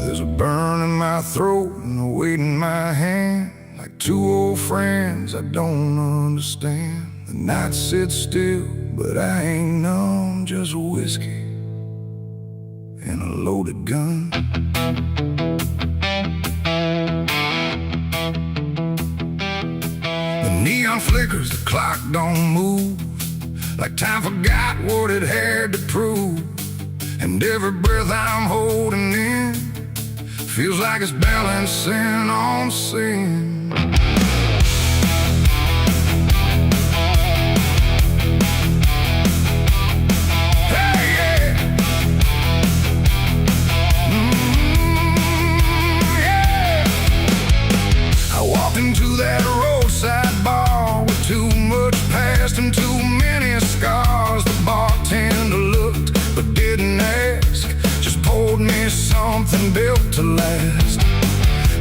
There's a burn in my throat and a weight in my hand, like two old friends I don't understand. The night sits still, but I ain't numb, just whiskey and a loaded gun. The neon flickers, the clock don't move, like time forgot what it had to prove. And every breath I'm holding in feels like it's balancing on sin. Hey, yeah. Yeah. I walked into that roadside bar with too much past and too many scars. The bartender looked but didn't ask, just poured me something built to last.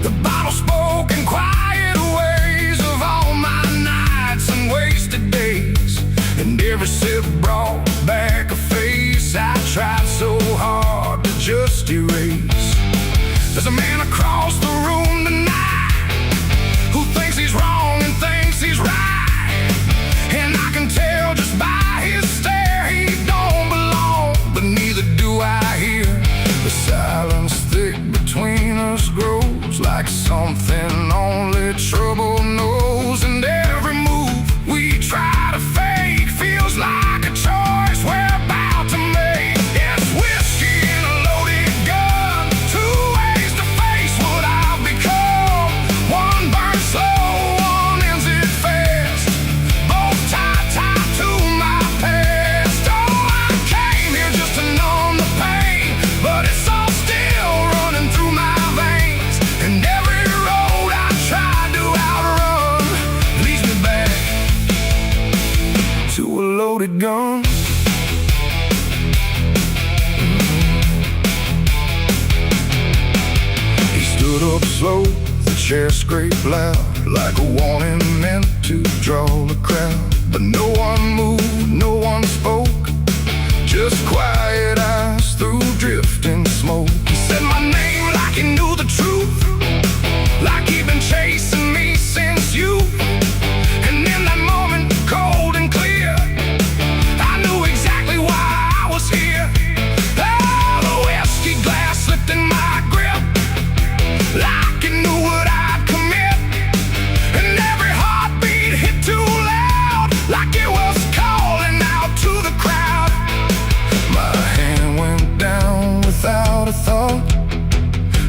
The bottle spoke in quiet ways of all my nights and wasted days, and every sip brought back a face I tried so hard to just erase. There's a man across the room tonight who thinks he's wrong and thinks he's right, and I can tell just by his stare he don't belong, but neither do I here. The silence thick between us grows like something only trouble knows, and every move we try to fake feels like a choice we're about to make. It's whiskey and a loaded gun, two ways to face what I've become. One burns slow, one ends it fast, both tied to my past. Oh, I came here just to numb the pain, but it's all still running through my veins, and every road I tried to outrun leads me back to a loaded gun. He stood up slow, the chair scraped loud, like a warning meant to draw the crowd. But no one moved, no one spoke, just quiet eyes through drifting smoke. He said my name like he knew the truth, like he'd been chasing me since youth. And in that moment, cold and clear, I knew exactly why I was here. Oh, the whiskey glass slipped in my grip, like it knew what I'd commit, and every heartbeat hit too loud, like it was calling out to the crowd. My hand went down without a thought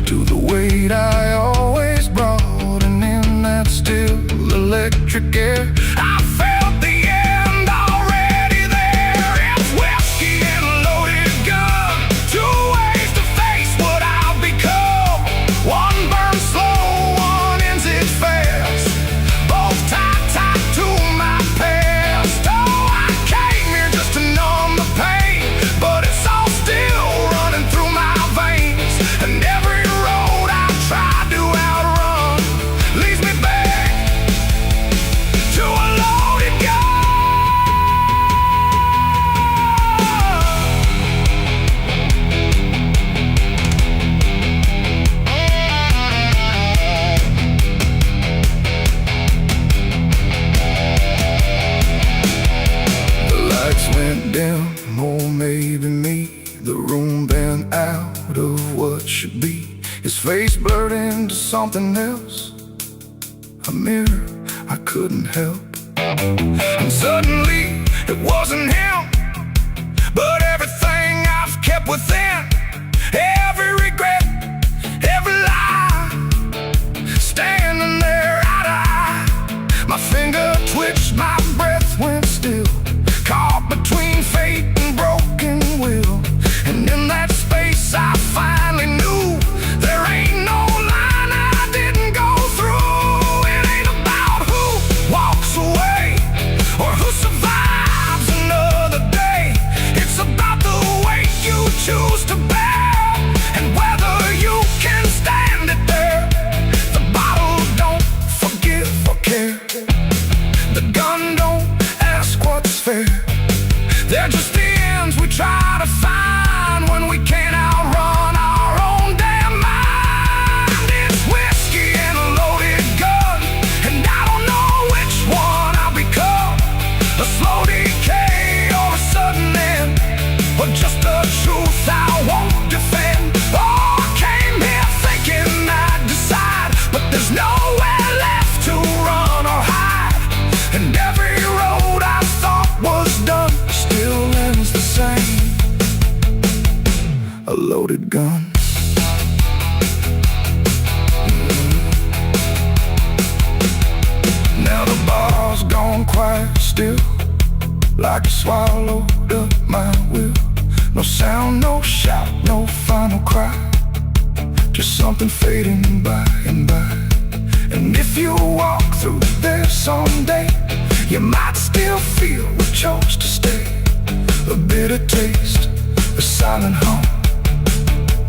to the weight I always brought, and in that still electric air I felt the end already there. It's whiskey and a loaded gun, two ways to face what I've become. One burns slow, one ends it fast, both tied to my past. Oh, I came here just to numb the pain, but it's all still running through my veins, and every road I tried to outrun leads me back to a loaded gun. The lights went dim, or maybe me, the room bent out of what should be. His face blurred into something else, a mirror I couldn't help. And suddenly it wasn't him, but everything I've kept within, every regret, every lie, standing there eye to eye. My finger twitched, my breath went still, caught between fate and broken will. And in that space I finally knew there ain't no line I didn't go through. It ain't about who walks away or who survives another day. It's about the weight you choose to bear There's nowhere left to run or hide, and every road I thought was done still ends the same. A loaded gun. Now the bar's gone quiet still, like it swallowed up my will. No sound, no shout, no final cry, just something fading by and by. And if you walk through there someday, you might still feel we chose to stay. A bitter taste, a silent hum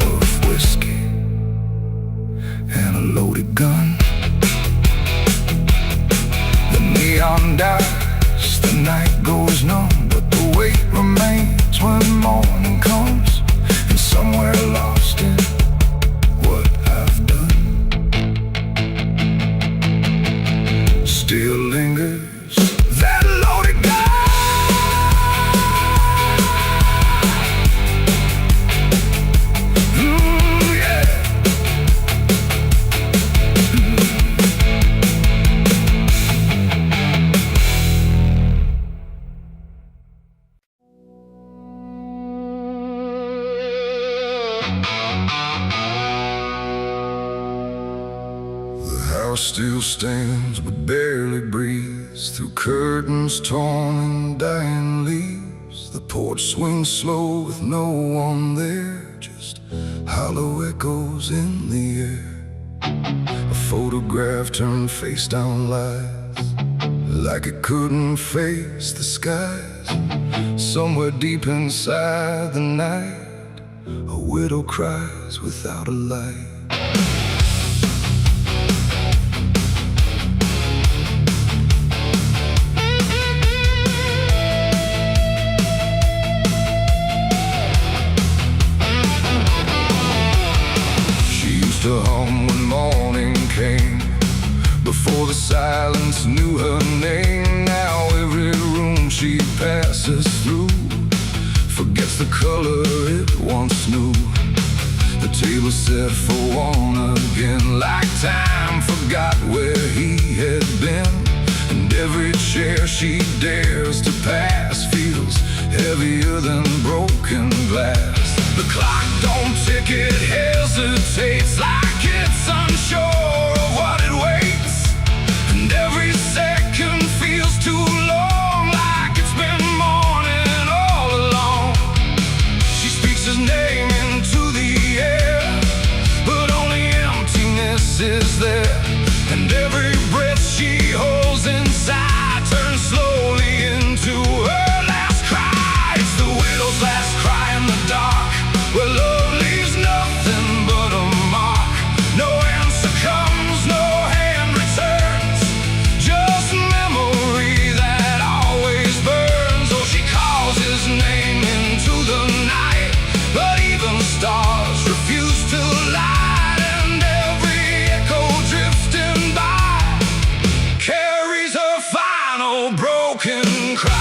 of whiskey and a loaded gun. The neon dies, the night goes numb, but the weight remains when morning comes. And somewhere lost in what I've done still lingers that loaded gun. The house still stands but barely breathes through curtains torn and dying leaves. The porch swings slow with no one there, just hollow echoes in the air. A photograph turned face down lies, like it couldn't face the skies. Somewhere deep inside the night, a widow cries without a light. To hum when morning came, before the silence knew her name. Now every room she passes through forgets the color it once knew. The table set for one again, like time forgot where he had been. And every chair she dares to pass feels heavier than broken glass. The clock don't tick, it hesitates, like it's unsure of what it waits. And every second feels too long, like it's been morning all along. She speaks his name into the air, but only emptiness is there. And every breath she holds inside turns slowly into her last cry. It's the widow's last cry in the dark, where love leaves nothing but a mark. No answer comes, no hand returns, just memory that always burns. Oh, she calls his name into the night, but even stars refuse to light. And every echo drifting by carries her final broken cry.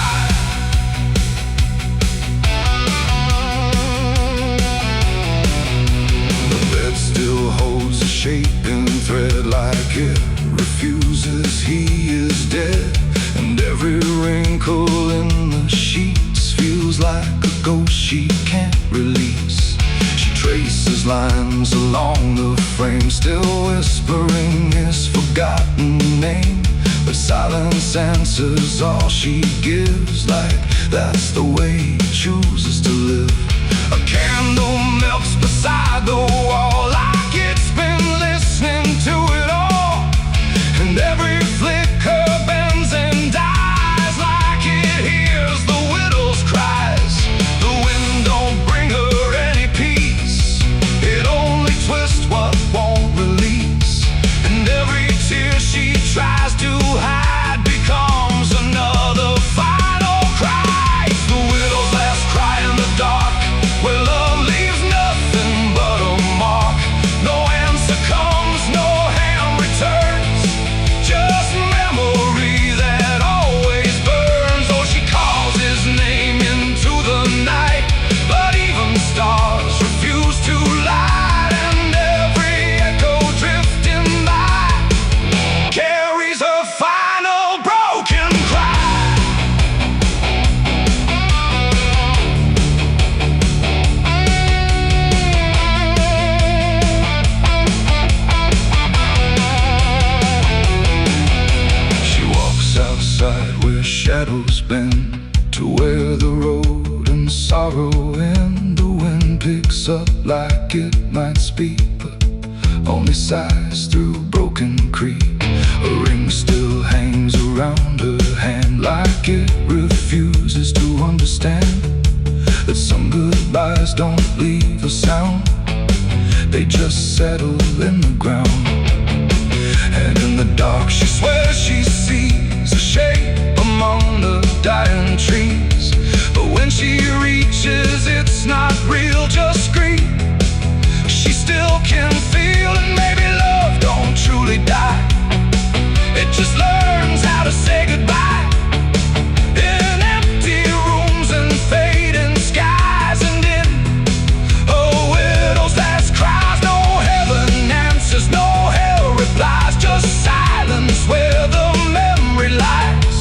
Still holds a shaping thread, like it refuses he is dead. And every wrinkle in the sheets feels like a ghost she can't release. She traces lines along the frame, still whispering his forgotten name. But silence answers all she gives, like that's the way he chooses to live. A candle melts beside the wall, like it's been listening to it all. And every flicker bends and dies, like it hears the widow's cries. The wind don't bring her any peace, it only twists what won't release. And every tear she tries to hide becomes another final cry. It's the widow's last cry in the dark, where love leaves nothing but a mark. looks up like it might speak, but only sighs through broken creek. A ring still hangs around her hand, like it refuses to understand that some goodbyes don't leave a sound, they just settle in the ground. And in the dark she swears she sees a shape among the dying trees, but when she reaches it's not real, just grief. She still can feel, and maybe love don't truly die, it just learns how to say goodbye. In empty rooms and fading skies, and in a widow's last cries, no heaven answers, no hell replies, just silence where the memory lies.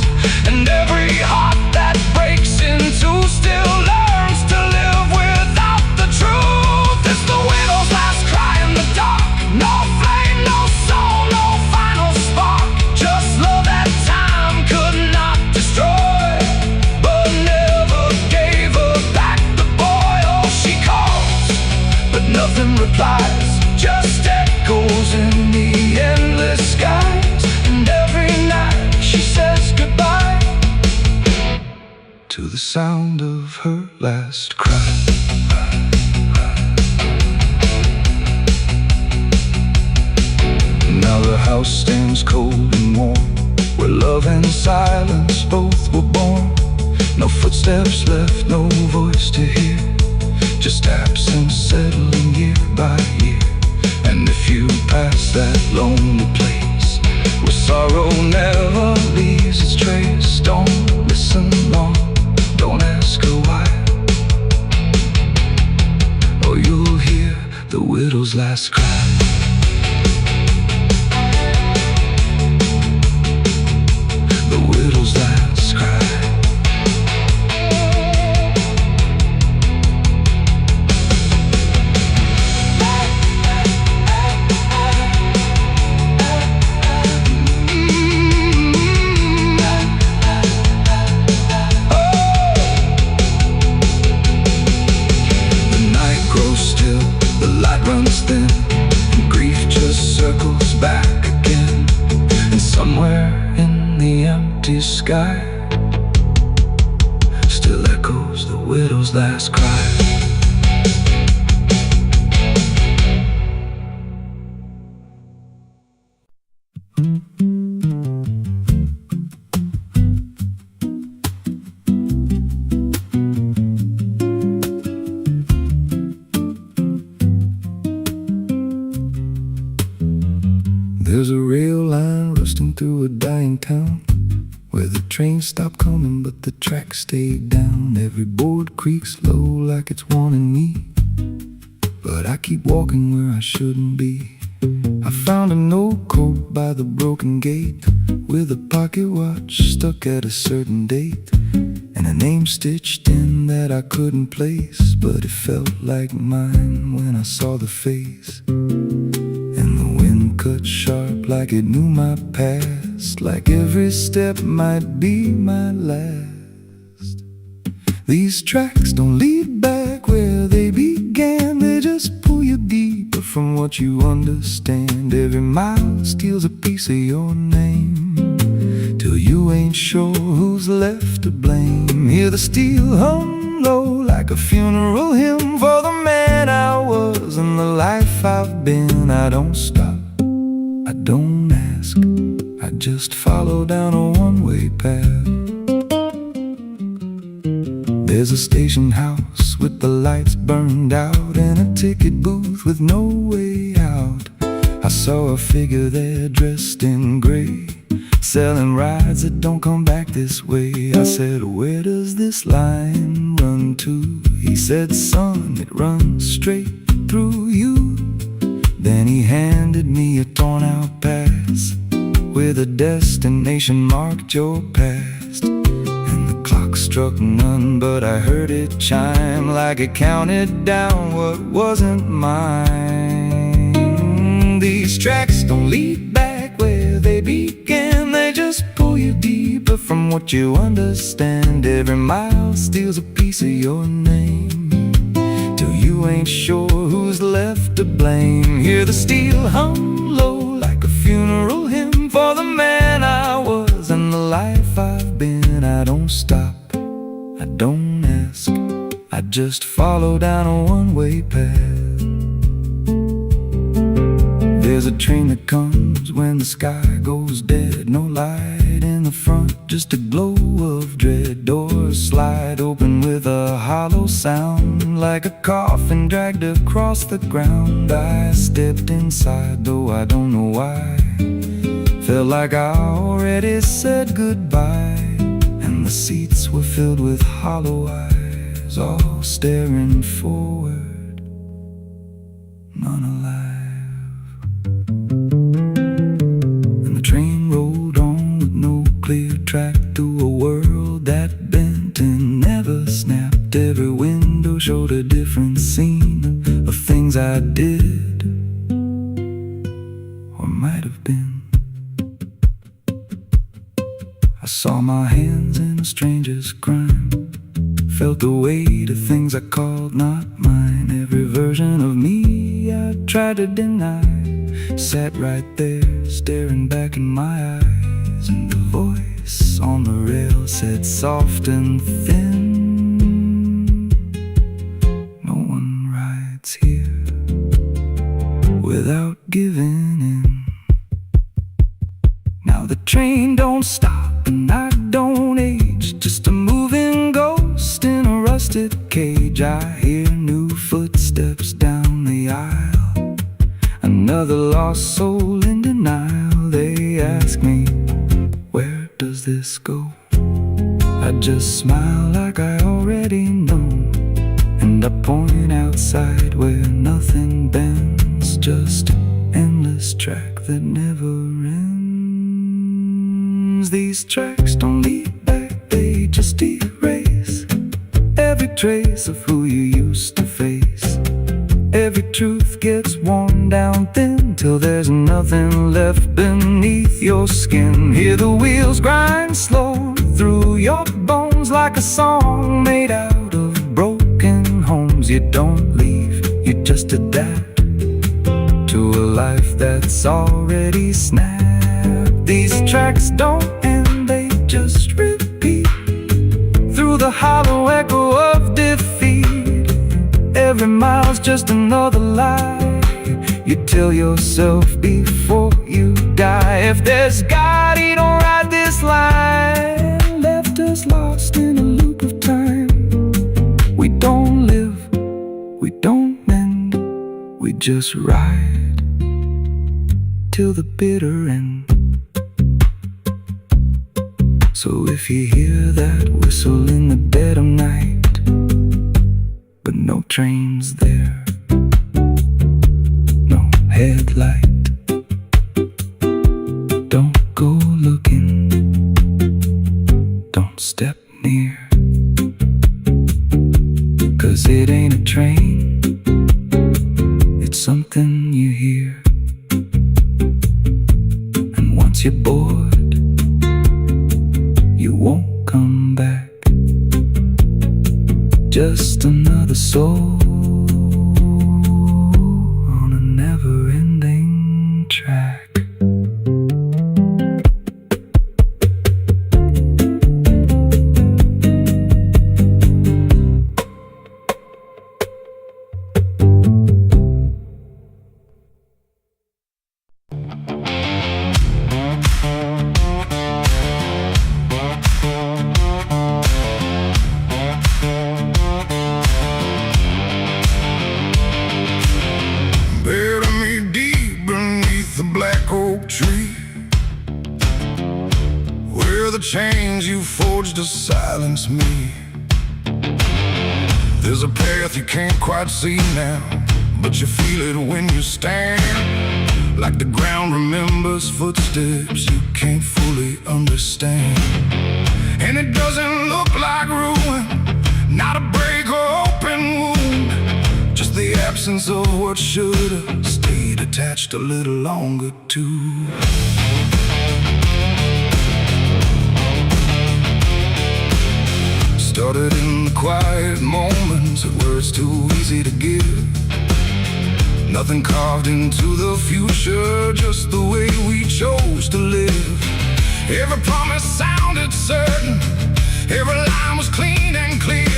And every heart that breaks in two still learns to live without the truth. It's the widow's last cry in the dark, no flame, no soul, no final spark, just love that time could not destroy, but never gave her back the boy. Oh, she calls, but nothing replies, just echoes in the endless skies. And every night she says goodbye to the sound of her last cry. Now the house stands cold and warm, where love and silence both were born. No footsteps left, no voice to hear, just absence settling year by year. And if you pass that lonely place where sorrow never leaves its trace, don't listen long, don't ask her why, or you'll hear the widow's last cry. The widow's last cry. Runs thin, and grief just circles back again. And somewhere in the empty sky still echoes the widow's last cry. There's a rail line rusting through a dying town, where the trains stop coming but the tracks stay down. Every board creaks low like it's warning me, but I keep walking where I shouldn't be. I found a note code by the broken gate, with a pocket watch stuck at a certain date, and a name stitched in that I couldn't place, but it felt like mine when I saw the face. And the wind cut sharp like it knew my past, like every step might be my last. These tracks don't lead back where they began, they just pull you deeper from what you understand. Every mile steals a piece of your name, till you ain't sure who's left to blame. Hear the steel hum low like a funeral hymn for the man I was and the life I've been. I don't stop, I don't ask, I just follow down a one-way path. There's a station house with the lights burned out, and a ticket booth with no way out. I saw a figure there dressed in gray, selling rides that don't come back this way. I said, where does this line run to? He said, son, it runs straight through you. Then he handed me a torn out pass with a destination marked your past. And the clock struck none, but I heard it chime like it counted down what wasn't mine. These tracks don't lead back where they began, they just pull you deeper from what you understand. Every mile steals a piece of your name, till you ain't sure who's left to blame. Hear the steel hum low like a funeral hymn for the man I was and the life I've been. I don't stop, I don't ask, I just follow down a one-way path. There's a train that comes when the sky goes dead. No light in the front, just a glow of dread. Doors slide open with a hollow sound, like a coffin dragged across the ground. I stepped inside, though I don't know why. Felt like I already said goodbye, and the seats were filled with hollow eyes, all staring forward, none alive. And the train rolled on with no clear track through a world that bent and never snapped. Every window showed a different scene of things I did or might have been. I saw my hands in a stranger's crime, felt the weight of things I called not mine. Every version of me I tried to deny sat right there, staring back in my eyes. And the voice on the rail said soft and thin, no one rides here without giving in. Now the train don't stop and I don't age, just a moving ghost in a rusted cage. I hear new footsteps down the aisle, another lost soul in denial. They ask me, where does this go? I just smile like I already know, and I point outside where nothing bends, just an endless track that never ends. These tracks don't lead back, they just erase every trace of who you used to face. Every truth gets worn down thin till there's nothing left beneath your skin. Hear the wheels grind slow through your bones like a song made out of broken homes. You don't leave, you just adapt to a life that's already snapped. These tracks don't end, they just repeat through the hollow echo of defeat. Every mile's just another lie you tell yourself before you die. If there's God, he don't ride this line, left us lost in a loop of time. We don't live, we don't mend, we just ride till the bitter end. So if you hear that whistle in the dead of night, but no train's there, no headlight, don't go looking, don't step near, 'cause it ain't a train, it's something you hear. And once you're bored, you won't come back, just another soul on a never-ending track. Chains you forged to silence me. There's a path you can't quite see now, but you feel it when you stand. Like the ground remembers footsteps you can't fully understand. And it doesn't look like ruin, not a break or open wound, just the absence of what should have stayed attached a little longer too. Started in the quiet moments promise that words too easy to give. Nothing carved into the future, just the way we chose to live. Every promise sounded certain, every line was clean and clear,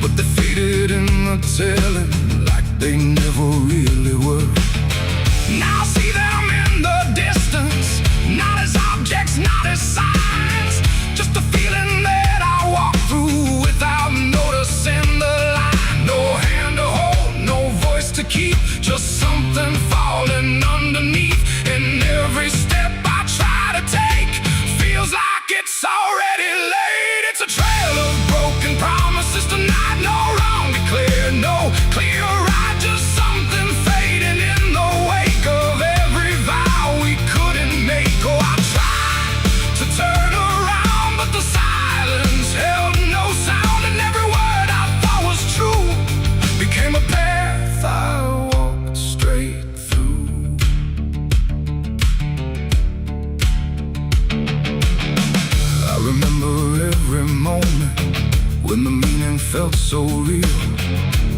but they faded in the telling like they never really were. Now I see them in the distance, not as objects, not as signs, just a feeling that I walk through without noticing the line. No hand to hold, no voice to keep, just something falling underneath. And every step I try to take feels like it's already late. It's a trail of broken promises tonight, no wrong declared, no clear right, just something fading in the wake of every vow we couldn't make. Oh, I tried to turn around, but the silence held no sound, and every word I thought was true became a path I walked straight through. I remember every moment when the meaning felt so real,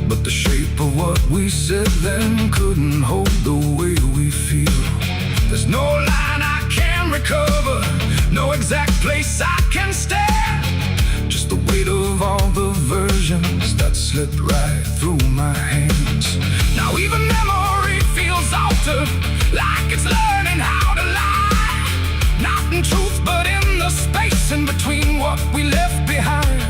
but the shape of what we said then couldn't hold the way we feel. There's no line I can recover, no exact place I can stand, just the weight of all the versions that slipped right through my hands. Now even memory feels altered, like it's learning how to lie, not in truth but in the space in between what we left behind.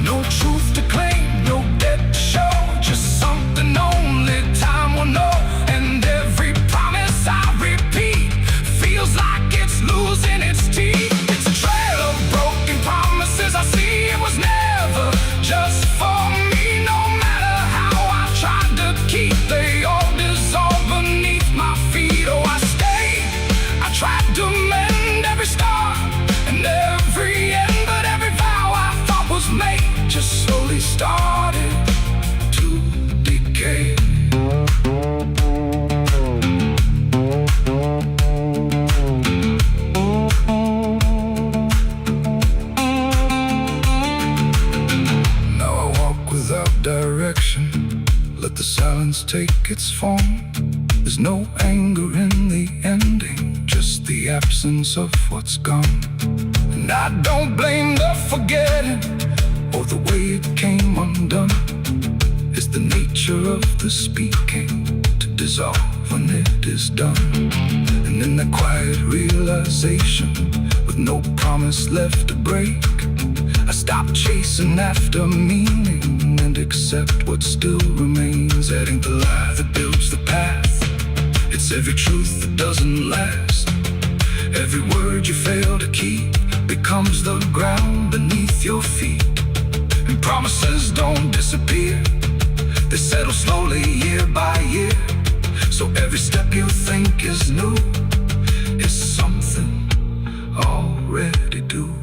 No truth to claim, no debt to show, just something only time will know. And every promise I repeat feels like it's losing its teeth. It's a trail of broken promises I see. It was never just for me, no matter how I tried to keep, they all dissolved beneath my feet. Oh, I stayed, I tried to mend every scar and every end, but every vow I thought was made just slowly started to decay. Now I walk without direction, let the silence take its form. There's no anger in the ending, just the absence of what's gone. And I don't blame the forgetting or the way it came undone. It's the nature of the speaking to dissolve when it is done. And in that quiet realization, with no promise left to break, I stop chasing after meaning and accept what still remains. Adding the lie that builds the path, it's every truth that doesn't last. Every word you fail to keep becomes the ground beneath your feet. And promises don't disappear, they settle slowly year by year. So every step you think is new is something already due.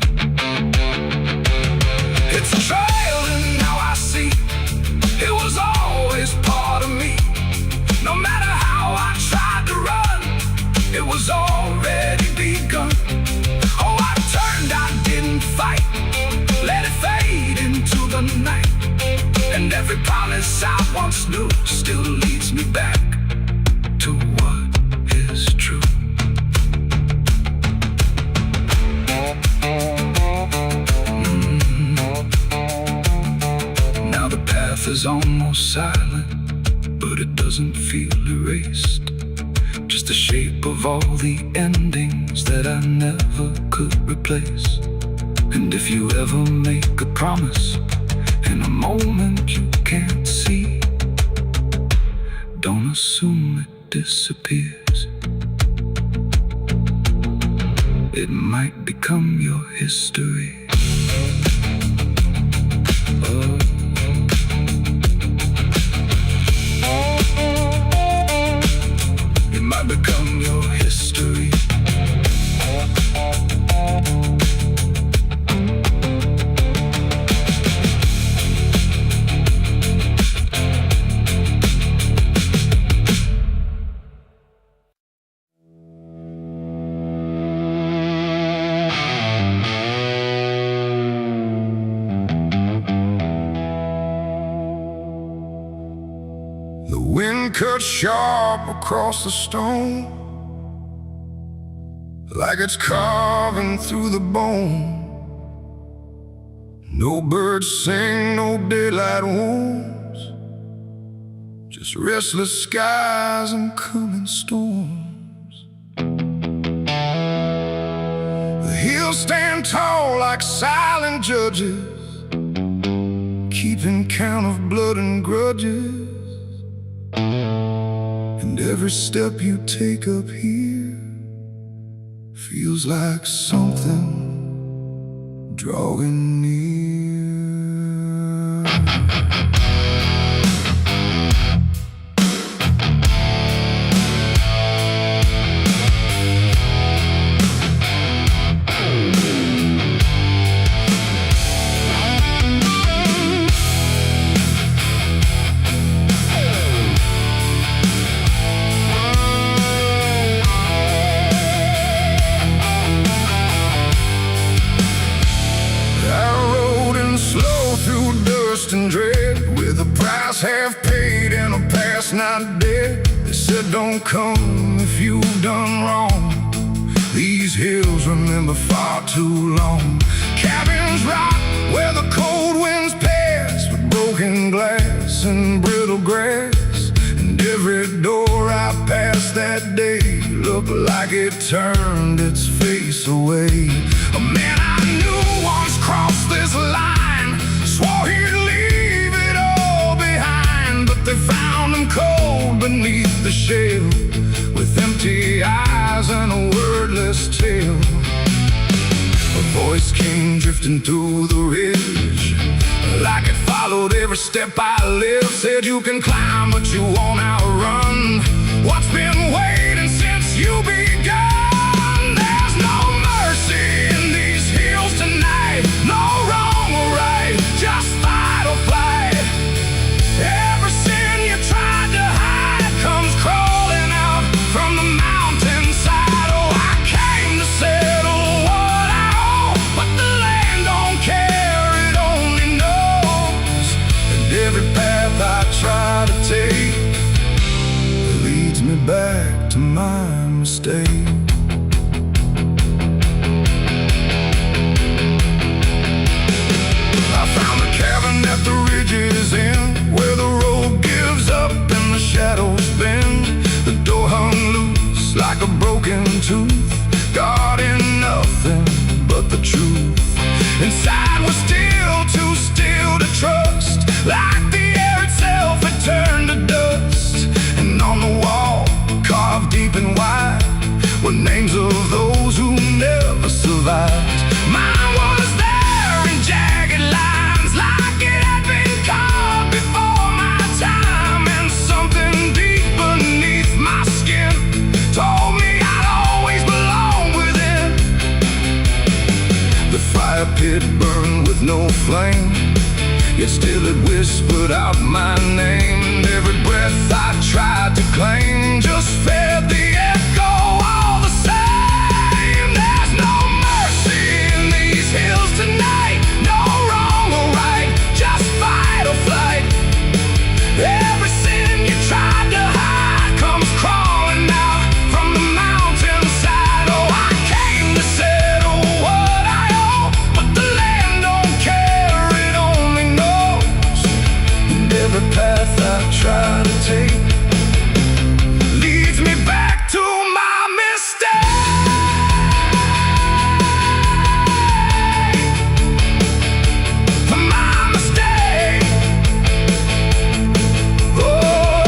It's a trail and now I see it was always part of me. No matter how I tried to run, it was already begun. Oh, I turned, I didn't fight, let it fade into the night. And every promise I once knew still leads me back to what is true. Now the path is almost silent, but it doesn't feel erased. Just the shape of all the endings that I never could replace. And if you ever make a promise in a moment you can't see, don't assume it disappears. It might become your history. Oh. It might become your history. cut sharp across the stone, like it's carving through the bone. No birds sing, no daylight wounds, just restless skies and coming storms. The hills stand tall like silent judges, keeping count of blood and grudges. And every step you take up here feels like something drawing near. And dread, with a price half paid and a past not dead. They said don't come if you've done wrong. These hills remember far too long. Cabins rock where the cold winds pass, with broken glass and brittle grass. And every door I passed that day looked like it turned its face away. A man I knew once crossed this line, swore he'd leave it all behind, but they found him cold beneath the shell, with empty eyes and a wordless tale. A voice came drifting through the ridge, like it followed every step I lived. Said you can climb but you won't outrun what's been waiting since you begun. There's no mercy in these hills tonight, no wrong or right, just fight or flight. Every sin you tried to hide comes crawling out from the mountainside. Oh, I came to settle what I owe, but the land don't care, it only knows. And every path I try to take leads me back to my mistake. At the ridge's end, where the road gives up and the shadows bend, the door hung loose like a broken tooth, guarding nothing but the truth. Inside was still too still to trust, like the air itself had turned to dust. And on the wall, carved deep and wide, were names of those who never survived. Mine was there in jagged lines, like it had been carved before my time. And something deep beneath my skin told me I'd always belong within. The fire pit burned with no flame, yet still it whispered out my name. And every breath I tried to claim just fed the echo all the same. There's no mercy in these hills tonight, no wrong or right, just fight or flight. Every sin you tried to hide comes crawling out from the mountainside. Oh, I came to settle what I owe, but the land don't care, it only knows. And every path I try to take leads me back to my mistake. My mistake. Oh,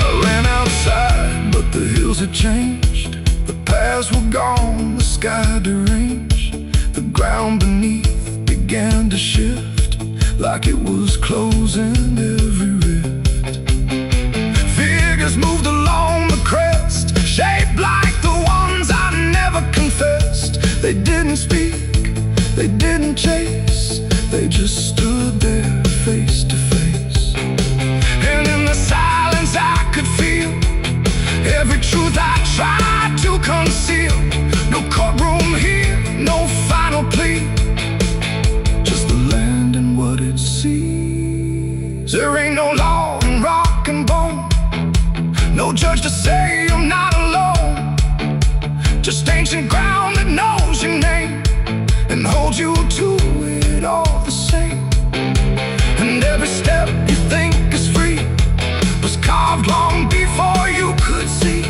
I ran outside, but the hills had changed. The paths were gone, the sky deranged. The ground beneath began to shift, like it was closing every rift. Figures moved along the crest, shaped like the ones I never confessed. They didn't speak, they didn't chase, they just stood there face to face. And in the silence I could feel every truth I tried to conceal. No courtroom here, no final plea, just the land and what it sees. There ain't no law and right. ancient ground that knows your name and holds you to it all the same. And every step you think is free was carved long before you could see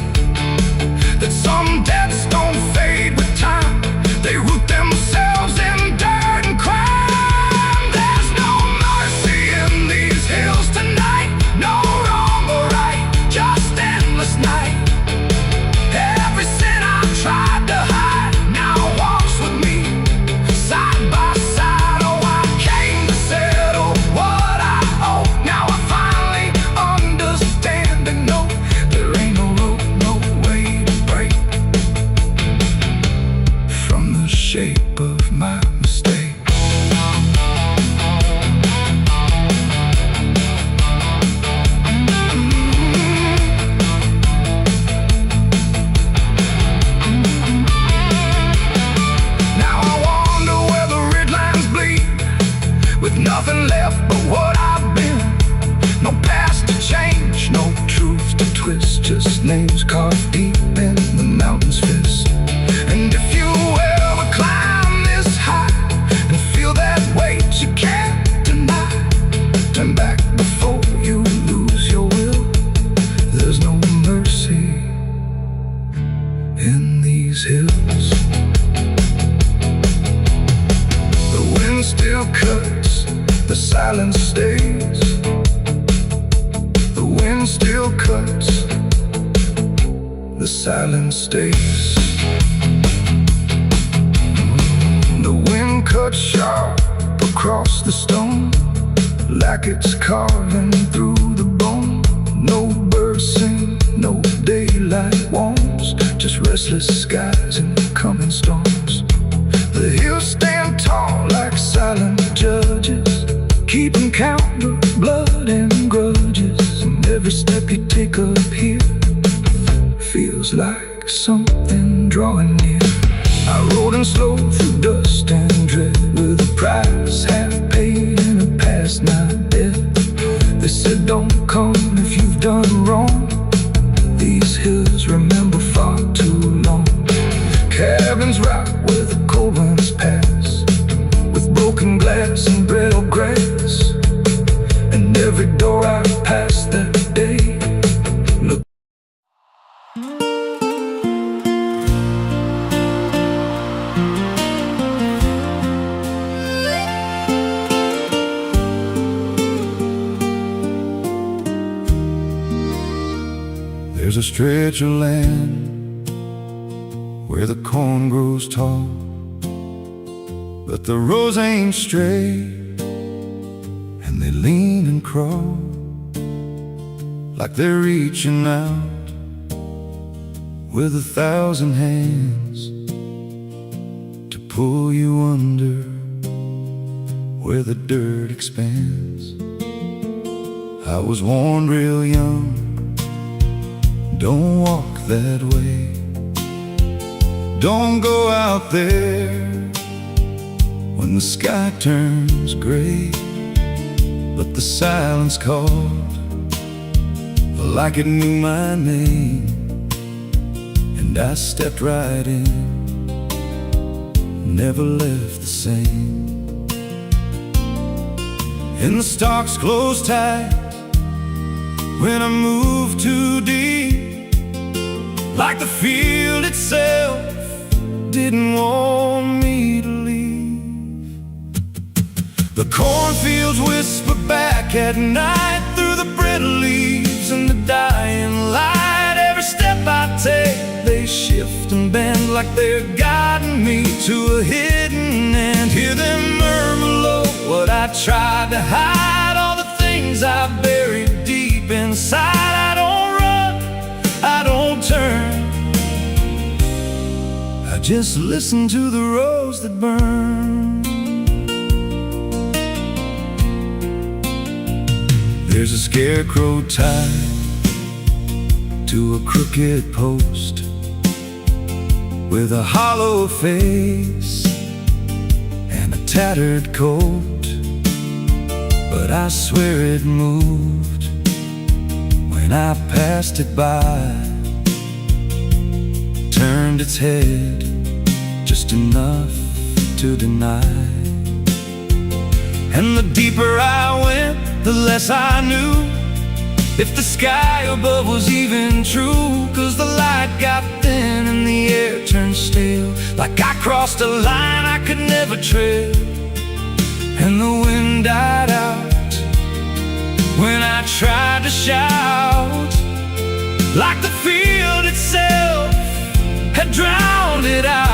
that some debts don't fade with time. They root themselves in dirt and crime. There's no mercy in these hills tonight. No wrong or right, just endless night. Every sin I've tried to hide now walks with me, side by side. Oh, I came to settle what I owe. Now I finally understand and know there ain't no rope, no way to break from the shape of my mistake. With nothing left but what I've been. No past to change, no truth to twist. Just names carved deep in the mountain's fist. And if you ever climb this high and feel that weight you can't deny, turn back before you lose your will. There's no mercy in these hills. The wind still cuts, the silence stays. The wind still cuts, the silence stays. The wind cuts sharp across the stone, like it's carving through the bone. No birds sing, no daylight warms, just restless skies and coming storms. The hills stand tall like silent judges, keeping count of blood and grudges. And every step you take up here feels like something drawing near. I rode in slow through dust and dread, with a price half paid and a past not dead. They said don't come if you've done wrong. These hills remember far too long. Cabins rock where the cold winds pass, with broken glass and brittle grass. And every door I passed that day looked. There's a stretch of land where the corn grows tall, but the rows ain't straight, and they lean and crawl like they're reaching out with 1,000 hands to pull you under where the dirt expands. I was warned real young, don't walk that way. Don't go out there when the sky turns gray. But the silence called like it knew my name, and I stepped right in, never left the same. And the stalks closed tight when I moved too deep, like the field itself didn't want me to leave. The cornfields whisper back at night through the brittle leaves and the dying light. Every step I take, they shift and bend like they're guiding me to a hidden end. Hear them murmur low what I tried to hide, all the things I buried deep inside. I don't run, I don't turn, I just listen to the rows that burn. There's a scarecrow tied to a crooked post with a hollow face and a tattered coat, but I swear it moved when I passed it by, turned its head just enough to deny. And the deeper I went, the less I knew if the sky above was even true. 'Cause the light got thin and the air turned stale, like I crossed a line I could never tread. And the wind died out when I tried to shout, like the field itself had drowned it out.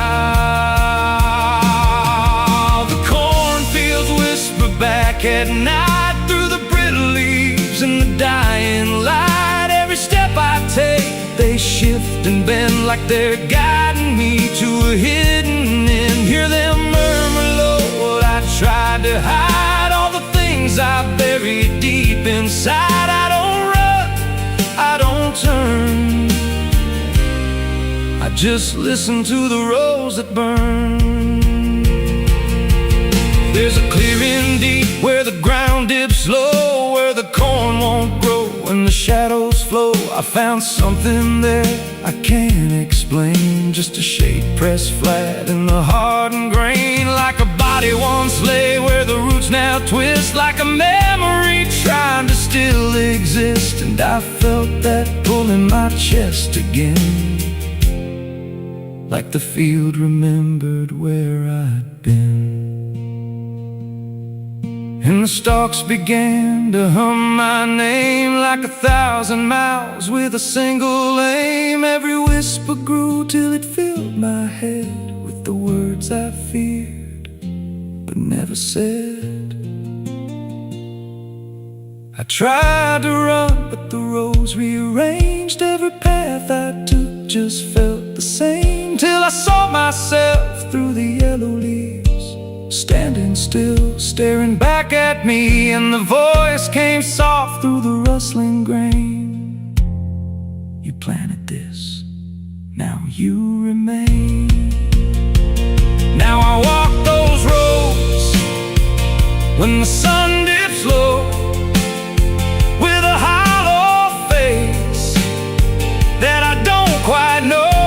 The cornfields whisper back at night through the brittle leaves and the dying light. Every step I take, they shift and bend like they're guiding me to a hidden end. Hear them murmur low what I tried to hide, all the things I buried deep inside. I don't run, I don't turn, I just listen to the rose that burn. There's a clearing deep where the ground dips low, where the corn won't grow and the shadows flow. I found something there I can't explain, just a shade pressed flat in the hardened grain, like a body once lay where the roots now twist, like a memory trying to still exist. And I felt that pull in my chest again, like the field remembered where I'd been. And the stalks began to hum my name, like 1,000 mouths with a single aim. Every whisper grew till it filled my head with the words I feared but never said. I tried to run, but the roads rearranged. Every path I took just felt the same, till I saw myself through the yellow leaves, standing still, staring back at me. And the voice came soft through the rustling grain: you planted this, now you remain. Now I walk those roads when the sun dips low, with a hollow face that I don't quite know.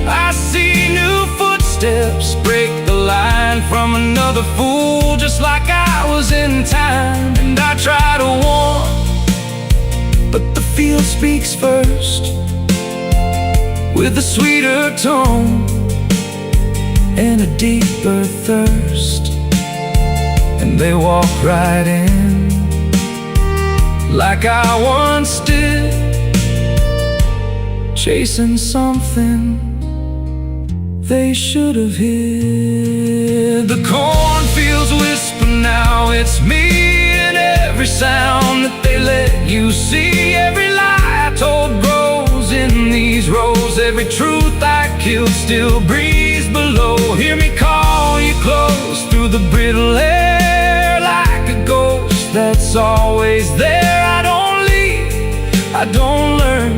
I see new footsteps break the line from another fool, just like I was in time. And I try to warn, but the field speaks first, with a sweeter tone and a deeper thirst. And they walk right in, like I once did, chasing something they should have hid. The cornfields whisper now, it's me, and every sound that they let you see. Every lie I told grows in these rows, every truth I killed still breathes below. Hear me call you close through the brittle air, like a ghost that's always there. I don't leave, I don't learn,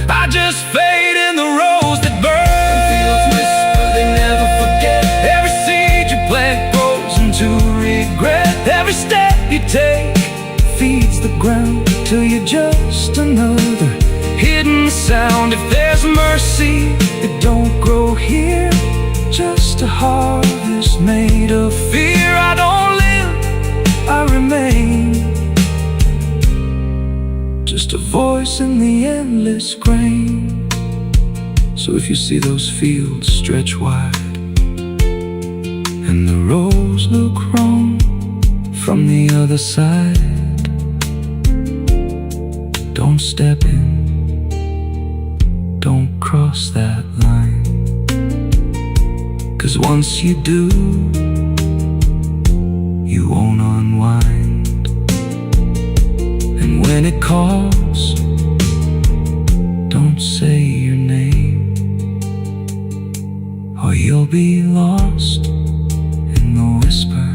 I just fade in the rose that burn. Fields whisper, they never forget. Every seed you plant grows into regret. Every step you take feeds the ground till you're just another hidden sound. If there's mercy, it don't grow here, just a harvest made of fear. I don't live, I remain, just a voice in the endless grain. So if you see those fields stretch wide and the rows look wrong from the other side, don't step in, don't cross that line. 'Cause once you do, you won't unwind. And when it calls, don't say your name, or you'll be lost in the whisper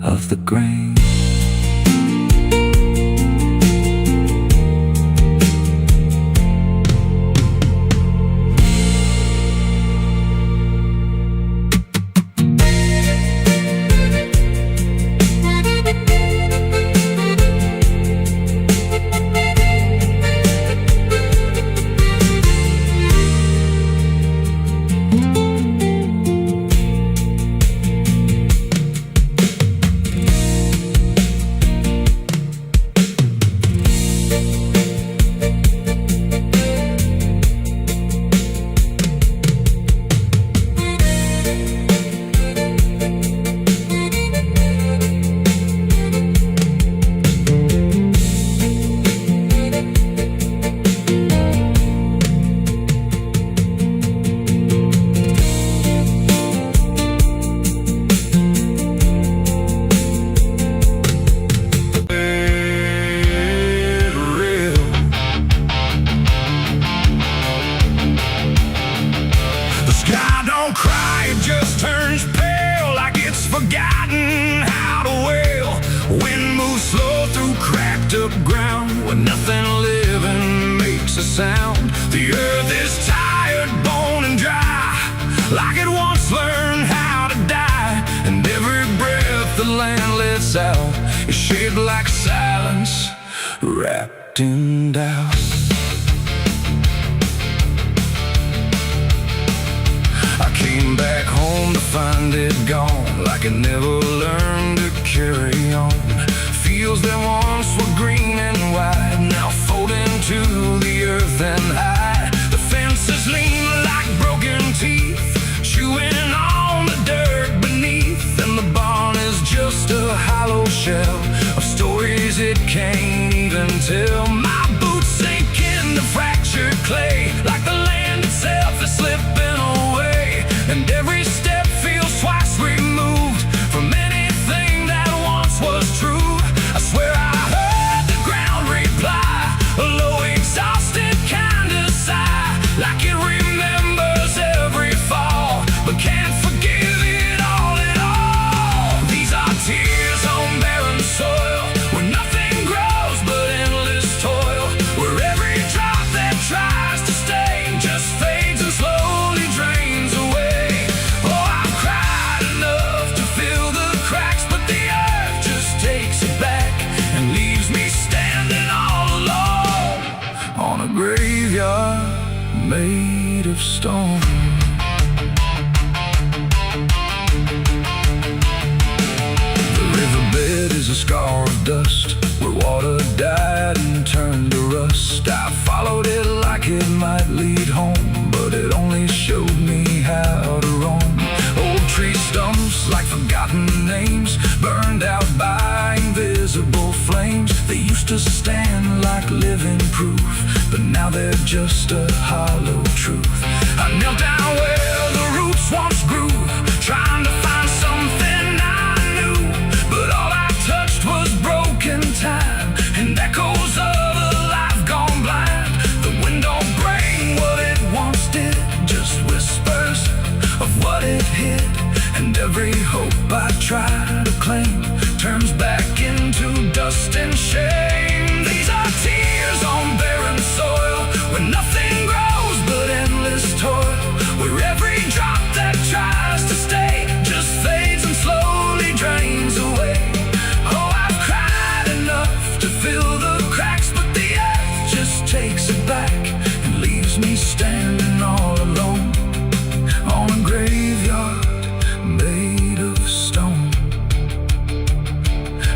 of the grain. makes a sound. The earth is tired, bone and dry, like it once learned how to die. And every breath the land lets out is shaped like silence, wrapped in doubt. I came back home to find it gone, like it never learned to carry on. Fields that once were green and wide, now fold into the earth and hide. The fences lean like broken teeth, chewing on the dirt beneath. And the barn is just a hollow shell of stories it can't even tell. My boots sink into fractured clay, like the land itself is slipping away. And every step feels twice removed from anything that once was true. I swear I heard the ground reply, a low exhausted kind of sigh, like it remembers every fall, but can't forgive it all at all. These are tears on barren soil, where nothing grows but endless toil, where every drop that tries to stay just fades and slowly drains away. Oh, I've cried enough to fill the cracks, but the earth just takes it back and leaves me standing all alone on a graveyard made of stone. The riverbed is a scar of dust, where water died and turned to rust. I followed it like it might lead home, but it only showed me how to roam. Old tree stumps like forgotten names, burned out by invisible flames. They used to stand like living proof, but now they're just a hollow truth. I knelt down where the roots once grew, trying to find something I knew, but all I touched was broken time and echoes of a life gone blind. The wind don't bring what it once did, just whispers of what it hid. And every hope I try to claim turns back into dust and shame. These are tears on barren soil, where nothing grows but endless toil, where every drop that tries to stay just fades and slowly drains away. Oh, I've cried enough to fill the cracks, but the earth just takes it back and leaves me standing all alone on a graveyard made of stone.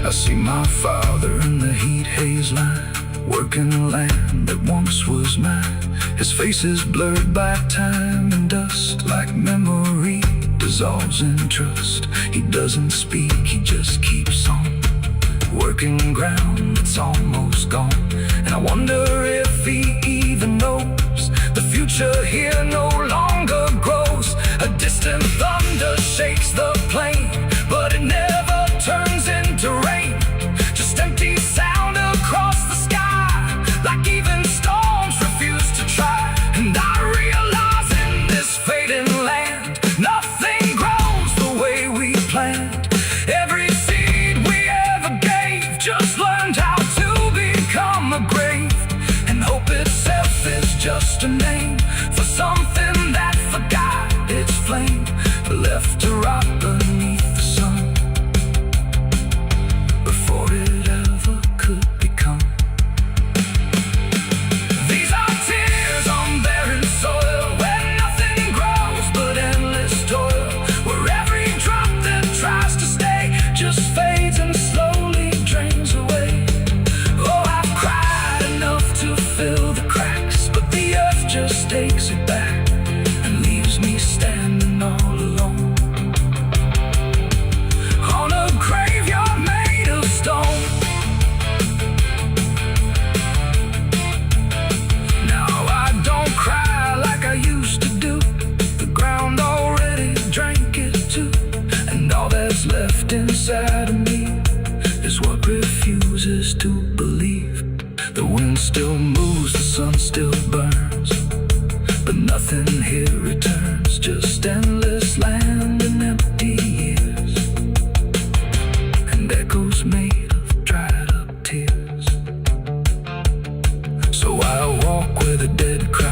I see my father in the heat haze line, working land that once was mine. His face is blurred by time and dust, like memory dissolves in trust. He doesn't speak, he just keeps on working ground that's almost gone. And I wonder if he even knows the future here no longer grows. A distant thunder shakes the plain, but it never turns into rain. Just empty sound across the sky, like even storms refuse to try. And I realize in this fading land, nothing grows the way we planned. Every seed we ever gave just learned how to become a grave. And hope itself is just a name for something that forgot its flame, left to rot beneath the sun before it ever could become. These are tears on barren soil, where nothing grows but endless toil, where every drop that tries to stay just fades and slowly drains away. Oh, I've cried enough to fill the cracks, but the earth just takes it back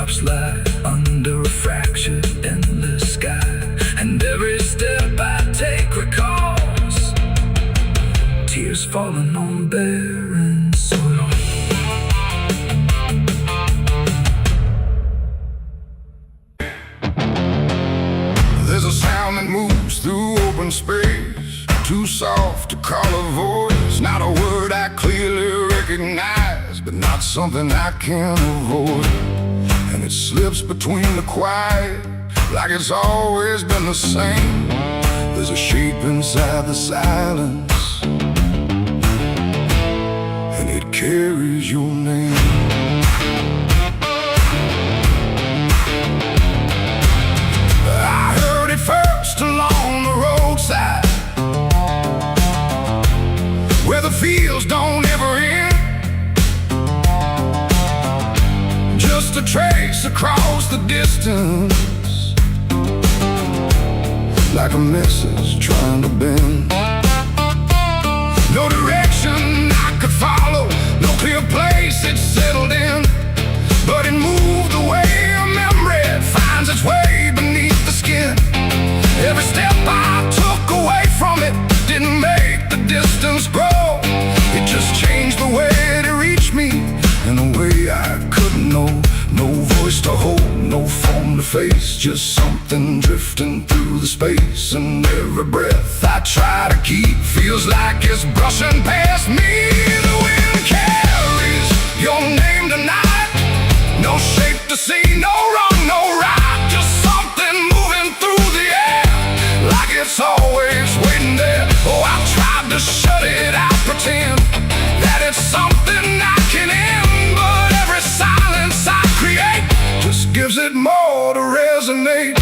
raindrops lie under a fractured, endless sky. And every step I take recalls tears falling on barren soil. There's a sound that moves through open space, too soft to call a voice. Not a word I clearly recognize, but not something I can avoid. And it slips between the quiet, like it's always been the same. There's a shape inside the silence, and it carries your name. I heard it first along the roadside, where the fields don't ever end. Just a trace across the distance, like a message trying to bend. No direction I could follow, no clear place it settled in, but it moved the way a memory finds its way beneath the skin. Every step I took away from it didn't make the distance grow. It just changed the way to reach me in a way I couldn't know. No voice to hold, no form to face, just something drifting through the space. And every breath I try to keep feels like it's brushing past me. The wind carries your name tonight, no shape to see, no wrong, no right, just something moving through the air, like it's always waiting there. Oh, I've tried to shut it out, pretend that it's something I can end, but every silence I create just gives it more to resonate.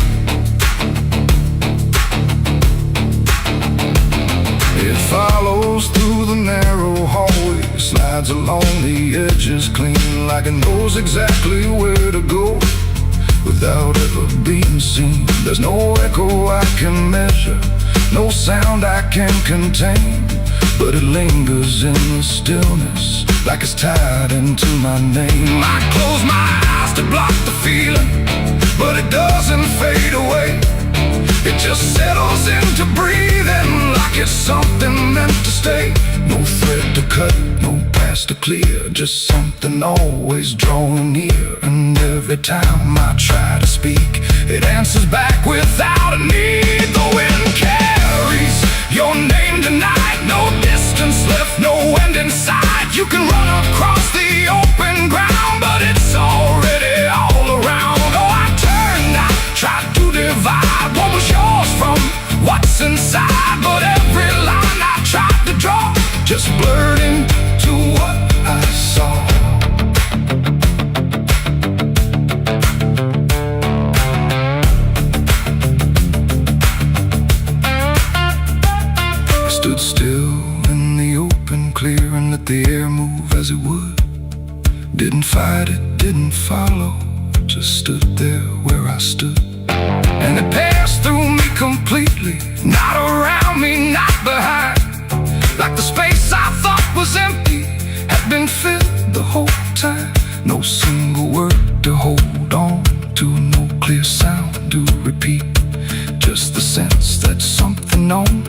It follows through the narrow hallway, slides along the edges clean, like it knows exactly where to go without ever being seen. There's no echo I can measure, no sound I can contain, but it lingers in the stillness, like it's tied into my name. I close my eyes to block the feeling, but it doesn't fade away. It just settles into breathing, like it's something meant to stay. No thread to cut, no past to clear, just something always drawing near. And every time I try to speak, it answers back without a need. The wind carries your name tonight, no distance left, no end in sight. You can run across the open ground, but it's already all around. Oh, I turned, I tried to divide what was yours from what's inside, but every line I tried to draw just blurred into what I saw. I stood still in the open, clear, and let the air move as it would. Didn't fight it, didn't follow, just stood there where I stood. And it passed through me completely, not around me, not behind. Like the space I thought was empty had been filled the whole time. No single word to hold on to, no clear sound to repeat, just the sense that something known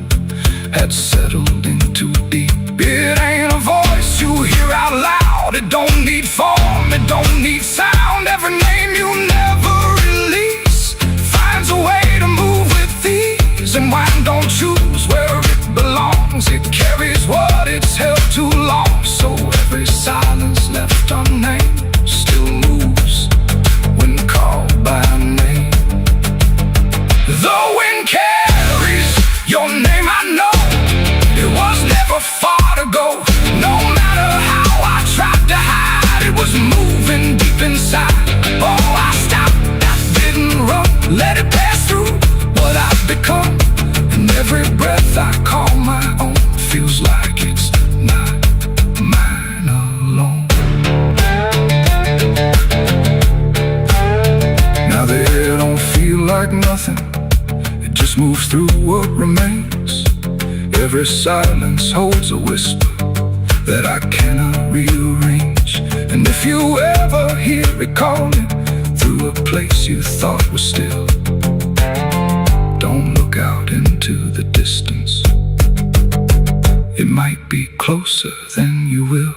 had settled in too deep. It ain't a voice you hear out loud, it don't need form, it don't need sound. Every name you never release finds a way to move with ease. And wine don't choose where it belongs, it carries what it's held too long. So every silence left unnamed still moves when called by name. The wind carries your name, I know it was never far to go. No matter how I tried to hide, it was moving deep inside. Oh, I stopped, I didn't run, let it pass through what I've become. And every breath I call my own feels like it's not mine alone. Now the air don't feel like nothing, it just moves through what remains. Every silence holds a whisper that I cannot rearrange. And if you ever hear it calling through a place you thought was still. Don't look out into the distance. It might be closer than you will.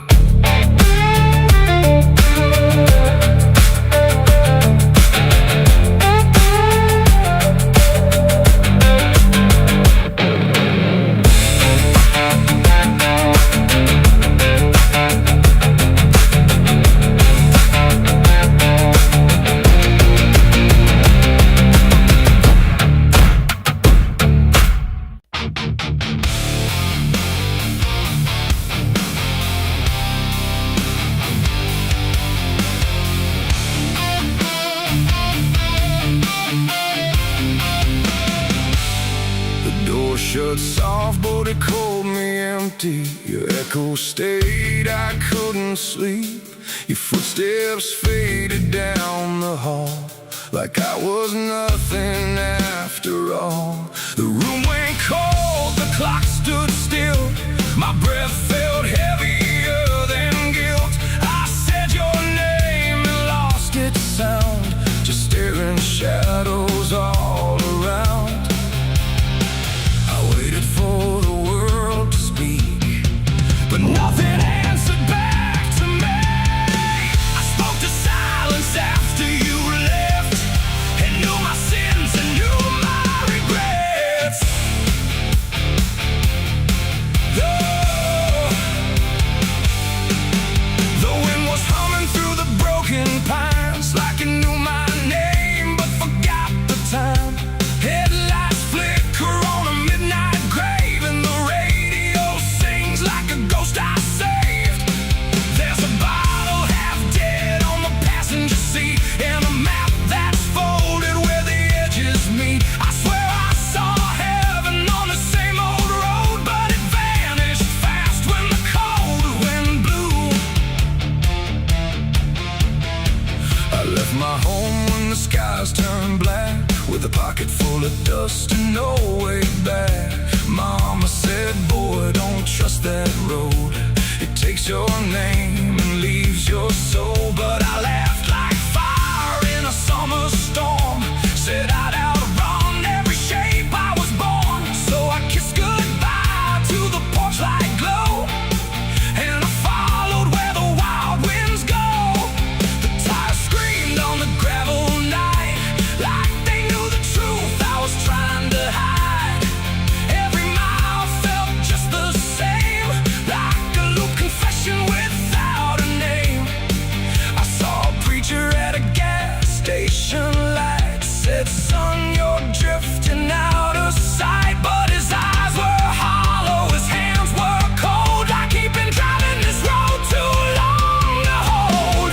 Shut soft, but it called me empty. Your echo stayed, I couldn't sleep. Your footsteps faded down the hall, like I was nothing after all. The room went cold, the clock stood still. My breath felt heavier than guilt. I said your name and lost its sound, just staring shadows all around. For the world to speak, but nothing answered back to me. I spoke to silence after you left, and knew my sins and knew my regrets. The wind was humming through the broken pines, like it knew my name but forgot the time. Headlights flicker on a midnight grave, and the radio sings like a ghost I saved. There's a bottle half dead on the passenger seat, and a map that's folded where the edges meet. I swear I saw heaven on the same old road, but it vanished fast when the cold wind blew. I left my home when the skies turned black, with a pocket full of dust and no way back. Mama said, boy, don't trust that road. It takes your name and leaves your soul. But I laughed like fire in a summer storm, said I'd outrun every shape I was born. So I kissed goodbye to the porch light glow, and I followed where the wild winds go. The tires screamed on the gravel night, like they knew the truth I was trying to hide. Every mile felt just the same, like a loop confession without a name. I saw a preacher at a gas station light, said, son, you're drifting out of sight. But his eyes were hollow, his hands were cold, like he'd been driving this road too long to hold.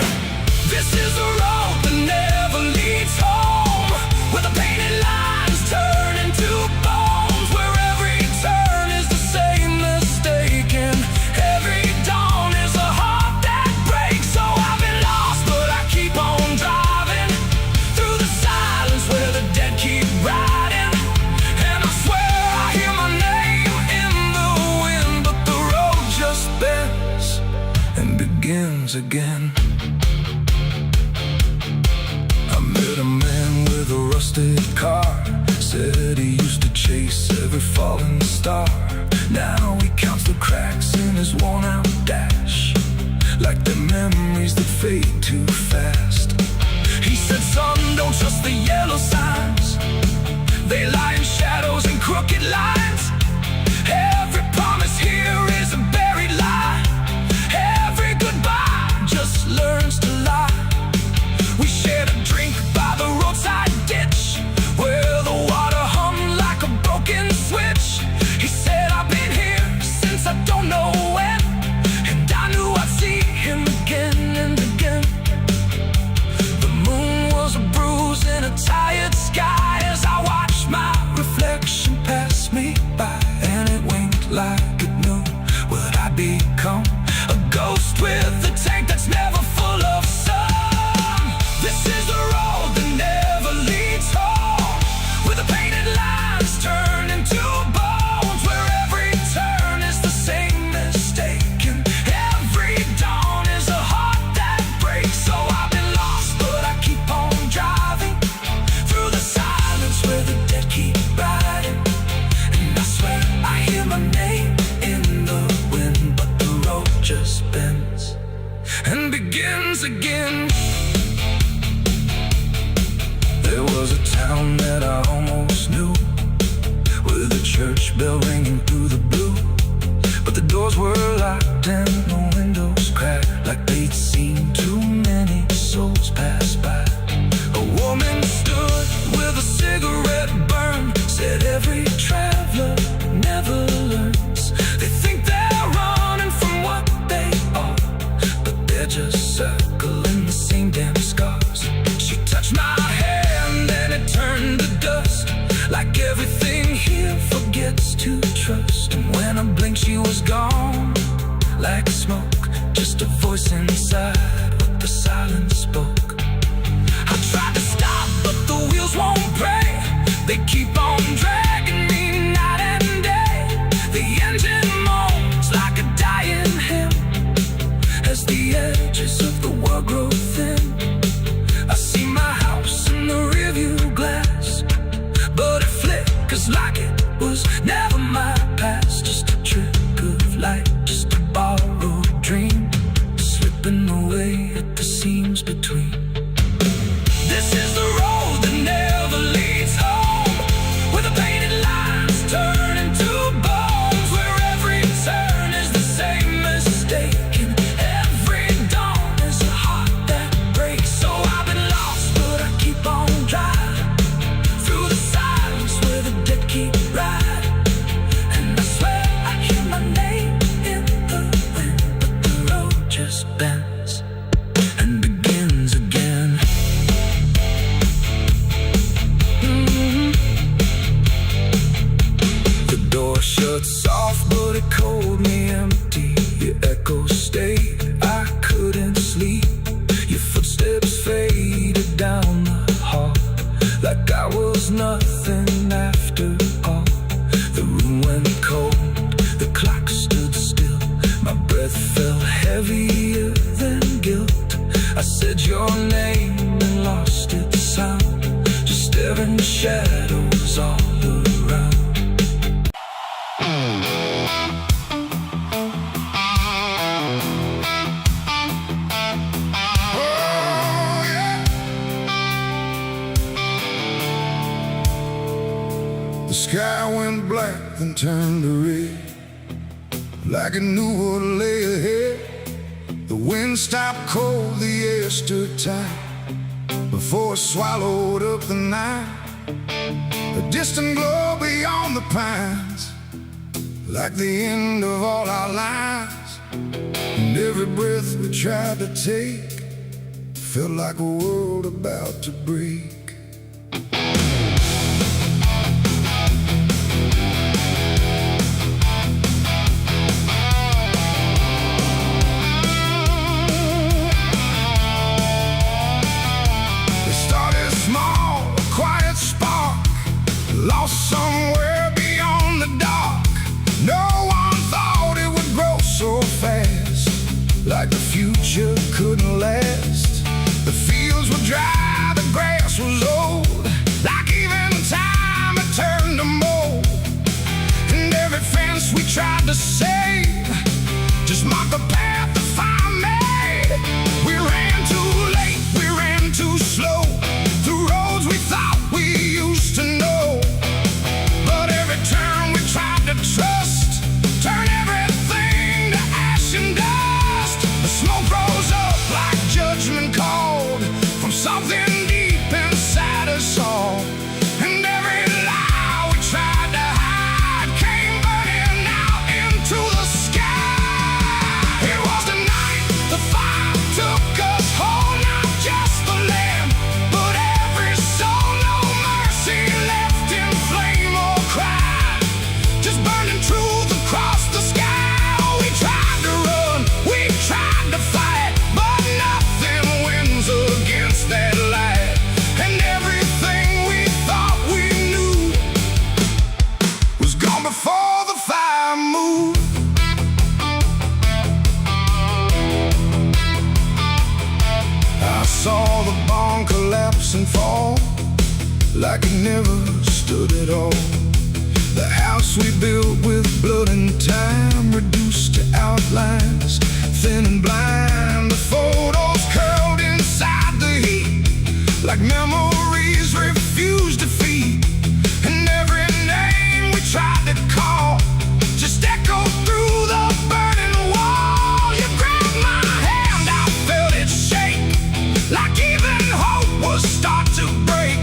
This is a road that never leads home, where the painted lines turn into bones, where every turn is the same mistake, and every dawn is a heart that breaks. So I've been lost, but I keep on driving through the silence where the dead keep riding. And I swear I hear my name in the wind, but the road just bends and begins again. I met a man with a rusted car, said he used to chase every falling star. Now he counts the cracks in his worn-out dash, like the memories that fade too fast. He said, son, don't trust the yellow signs, they lie in shadows and crooked lines. Every promise here is a buried lie, every goodbye just learns to lie. We shared a drink by the roadside ditch, where the water hummed like a broken switch. He said, I've been here since I don't know when, and I knew I'd see him again and again. like smoke, just a voice inside what the silence spoke. I tried to stop, but the wheels won't break. They keep on dragging me night and day. The engine moans like a dying hymn as the edges of the world grow thin. I see my house in the rearview glass, but it flickers like it was never my past. Just a trick of light, just a borrowed dream, slipping away at the seams between. This is the road that never leads home, where the painted lines turn into bones, where every turn is the same mistake, and every dawn is a heart that breaks. So I've been lost, but I keep on driving through the silence where the dead keep riding. And I swear I hear my name in the wind, but the road just bends and begins again. The door shuts off, but it cold me empty. Your echo stayed, I couldn't sleep. Your footsteps faded down the hall, like I was nothing after all. The room went cold, the clock stood still. My breath felt heavier than guilt. I said your name and lost its sound, just staring shadows all around. The sky went black then turned to red, like it knew what lay ahead. The wind stopped cold, the air stood tight before it swallowed up the night. A distant glow beyond the pines, like the end of all our lives. And every breath we tried to take felt like a world about to break. Lost somewhere beyond the dark. No one thought it would grow so fast, like the future couldn't last. The fields were dry, the grass was old, like even time had turned to mold. And every fence we tried to save just marked the path the fire made. We ran too late, we ran too slow, through roads we thought we used to know. To trust, turn everything to ash and dust. The smoke rose up like judgment called from something deep inside us all. And every lie we tried to hide came burning out into the sky. It was the night the fire took us whole, not just the land, but every soul. No mercy left in flame or cry, just burning truth across the sky. We tried to run, we tried to fight, but nothing wins against that light. And everything we thought we knew was gone before the fire moved. I saw the barn collapse and fall, like it never stood at all. The house we built with blood and time, reduced to outlines, thin and blind. The photos curled inside the heat, like memories refused defeat. And every name we tried to call just echoed through the burning wall. You grabbed my hand, I felt it shake, like even hope was start to break.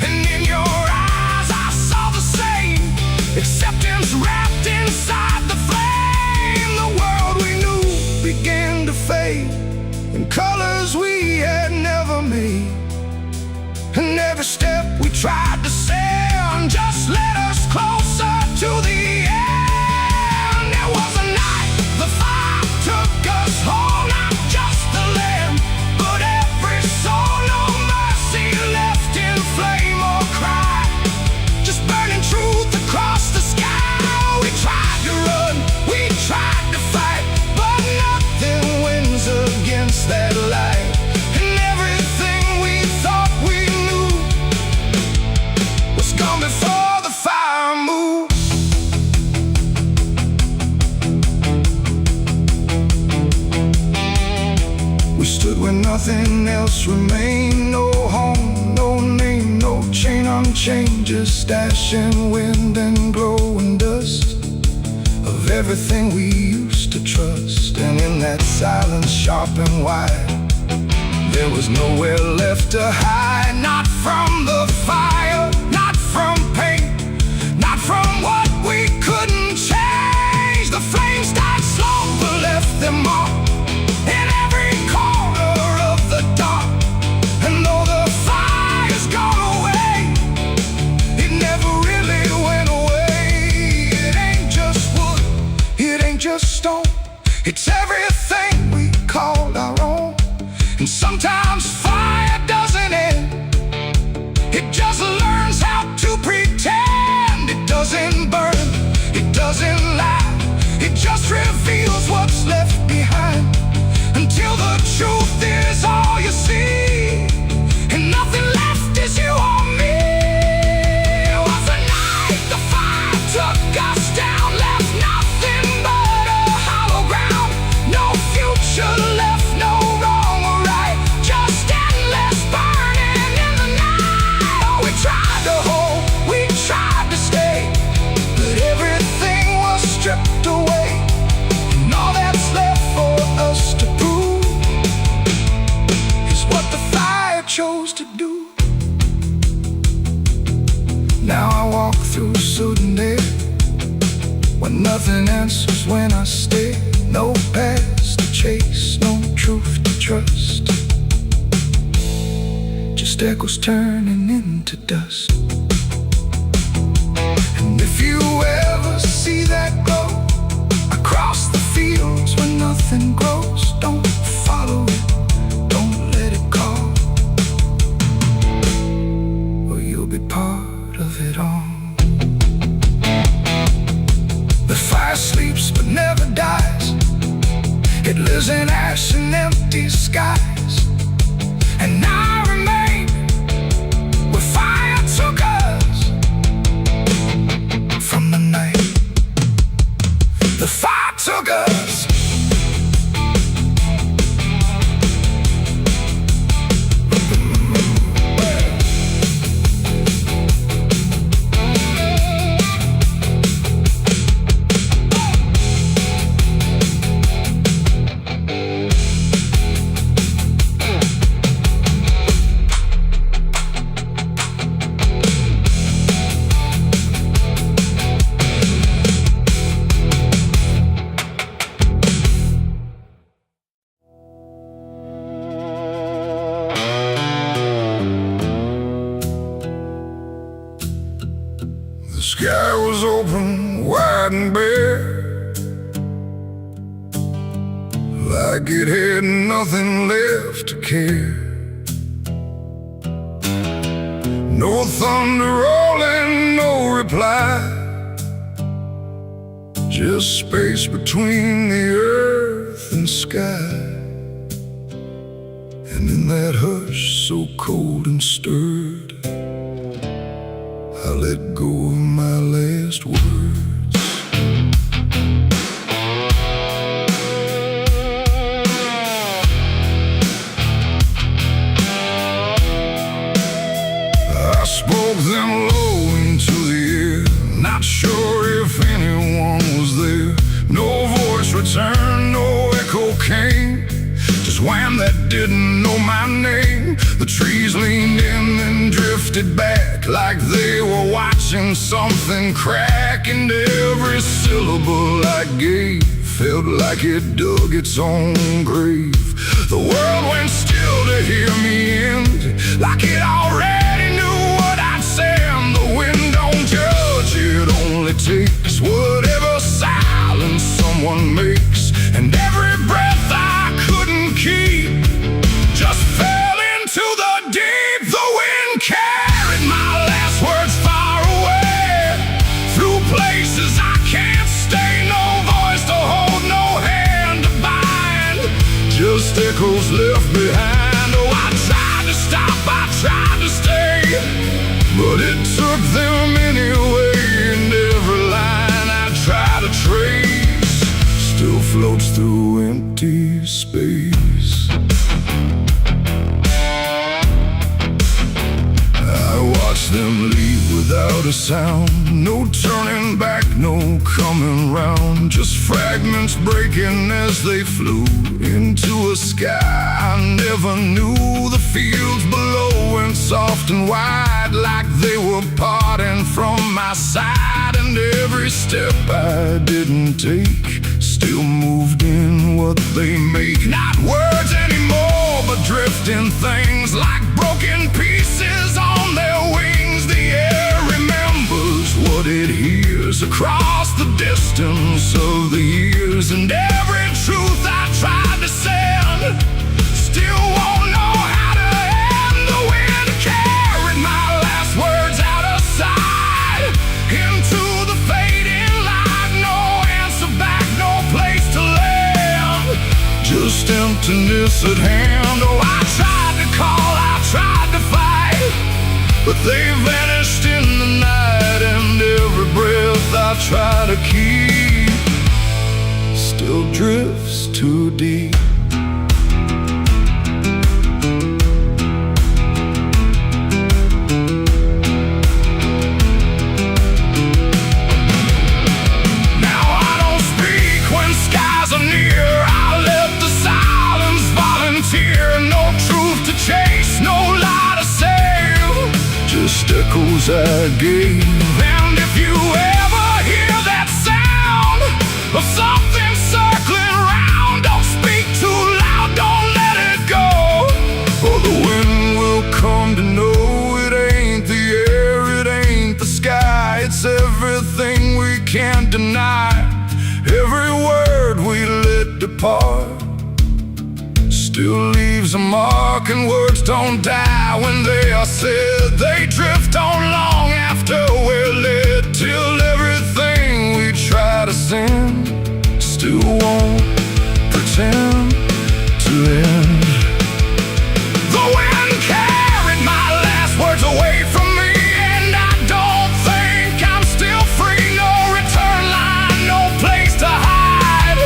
And in your eyes I saw the same acceptance wrapped inside the flame. The world we knew began to fade in colors we had never made. And every step we tried to send just led us closer to the end. It was a night the fire notes remain. No home, no name, no chain unchained, just stash in wind and glow and dust of everything we used to trust. And in that silence sharp and wide, there was nowhere left to hide. Not from the fire, not from pain, not from what we couldn't change. The flames died slow but left them all in every corner of the dark. And though the fire's gone away, it never really went away. It ain't just wood, it ain't just stone, it's everything we called our own. And sometimes fire doesn't end, it just learns how to pretend. It doesn't burn, it doesn't lie, it just reveals what's left behind, until the truth is all you see, and nothing left is you or me. It was the night the fire took us down, left nothing but a hollow ground. No future left, no wrong or right, just endless burning in the night. Oh, we tried to hold, we tried to stay, but everything was stripped away. And all that's left for us to prove is what the fire chose to do. Now I walk through sudden air, when nothing answers when I stare. No past to chase, no truth to trust, just echoes turning into dust. And if you ever see that glow across the fields where nothing grows, don't follow it, don't let it call, or you'll be part of it all. The fire sleeps but never dies, it lives in ash and empty skies. And I remain where fire took us from the night the fire took us. The sky was open, wide and bare, like it had nothing left to care. No thunder rolling, no reply, just space between the earth and sky. And in that hush so cold and stirred, I let go of my last words. I spoke them low into the air, not sure if anyone was there. No voice returned, no echo came, just wham that didn't know my name. The trees leaned in and drifted back, like they were watching something crack. And every syllable I gave felt like it dug its own grave. The world went still to hear me end, like it already knew what I'd say. And the wind don't judge, it only takes whatever silence someone makes. And every breath I couldn't keep just fell into the deep. The wind carried my last words far away, through places I can't stay. No voice to hold, no hand to bind, just echoes left behind. Oh, I tried to stop, I tried to sound. No turning back, no coming round. Just fragments breaking as they flew into a sky I never knew. The fields below went soft and wide, like they were parting from my side. And every step I didn't take still moved in what they make. Not words anymore, but drifting things, like broken pieces on their wings. The air remembers what it hears across the distance of the years. And every truth I tried to send still won't know how to end. The wind carried my last words out of sight into the fading light. No answer back, no place to land, just emptiness at hand. Oh, I tried to call, I tried to fight, but they vanished in the night. And every breath I try to keep still drifts too deep. Now I don't speak when skies are near. I let the silence volunteer. No truth to chase, no lie to save, just echoes I gave. And if you ever hear that sound of something circling round, don't speak too loud, don't let it go, or the wind will come to know it ain't the air, it ain't the sky, it's everything we can't deny. Every word we let depart still leaves a mark, and words don't die when they are said. They drift on long after we're lit, till everything we try to send still won't pretend to end. The wind carried my last words away from me, and I don't think I'm still free. No return line, no place to hide,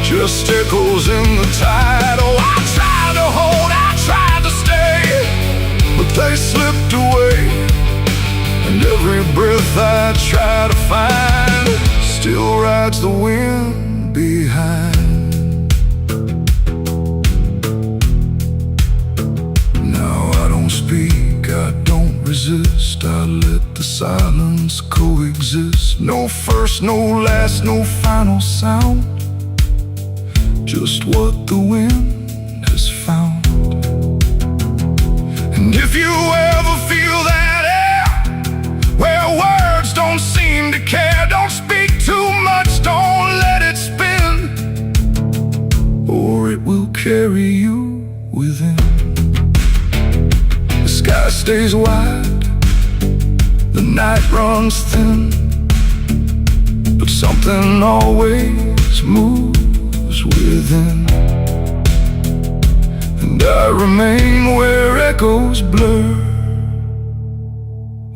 just echoes in the tide. Oh, I tried to hold, I tried to stay, but they slipped away. And every breath I try to find still rides the wind behind. Now I don't speak, I don't resist, I let the silence coexist. No first, no last, no final sound, just what the wind has found. And if you ever feel that air where words don't seem to care, don't speak too much, don't let it spin, or it will carry you within. The sky stays wide, the night runs thin, but something always moves within. And I remain where echoes blur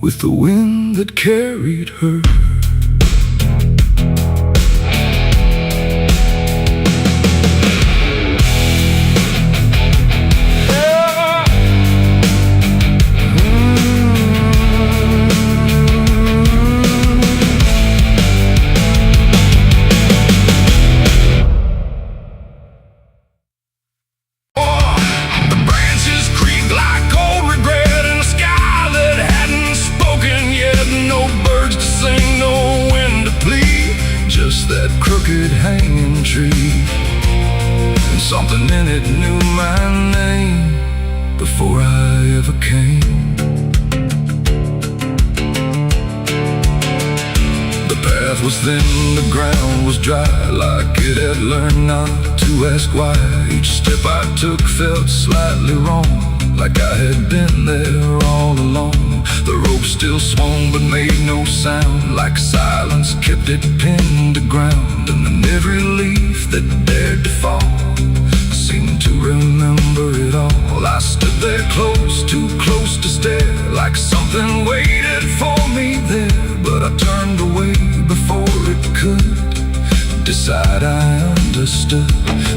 with the wind that carried her. That crooked hanging tree, and something in it knew my name before I ever came. The path was thin, the ground was dry, like it had learned not to ask why. Each step I took felt slightly wrong, like I had been there all along. The rope still swung but made no sound, like silence kept it pinned to ground. And then every leaf that dared to fall seemed to remember it all. I stood there close, too close to stare, like something waited for me there. But I turned away before it could decide I understood.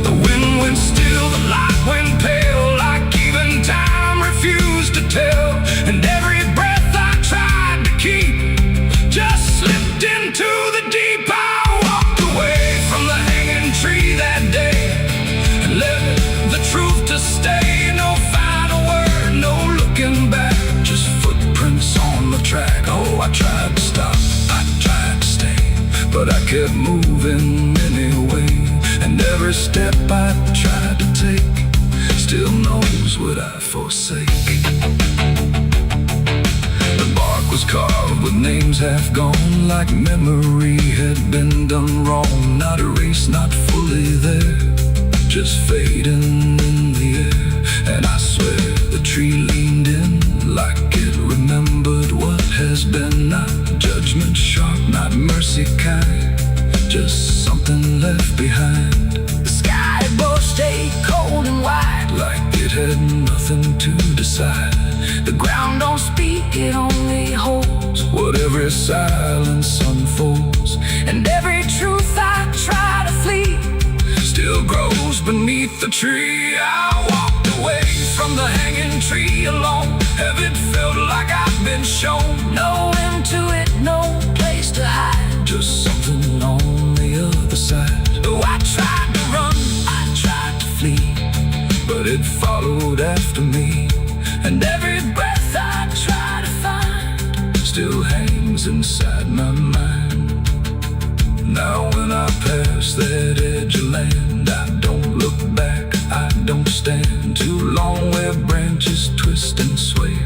The wind went still, the light went pale, like even time refused to tell. And every breath I tried to keep kept moving anyway, and every step I tried to take still knows what I forsake. The bark was carved with names half gone, like memory had been done wrong. Not erased, not fully there, just fading in the air. And I swear the tree leaned in like it remembered what has been. Not judgment sharp, not mercy kind, just something left behind. The sky above stayed cold and white, like it had nothing to decide. The ground don't speak, it only holds what every silence unfolds. And every truth I try to flee still grows beneath the tree. I walked away from the hanging tree alone. Heaven felt like I've been shown. No end to it, no place to hide, just something on the other side. Oh, I tried to run, I tried to flee, but it followed after me. And every breath I try to find still hangs inside my mind. Now when I pass that edge of land, I don't look back, I don't stand too long where branches twist and sway,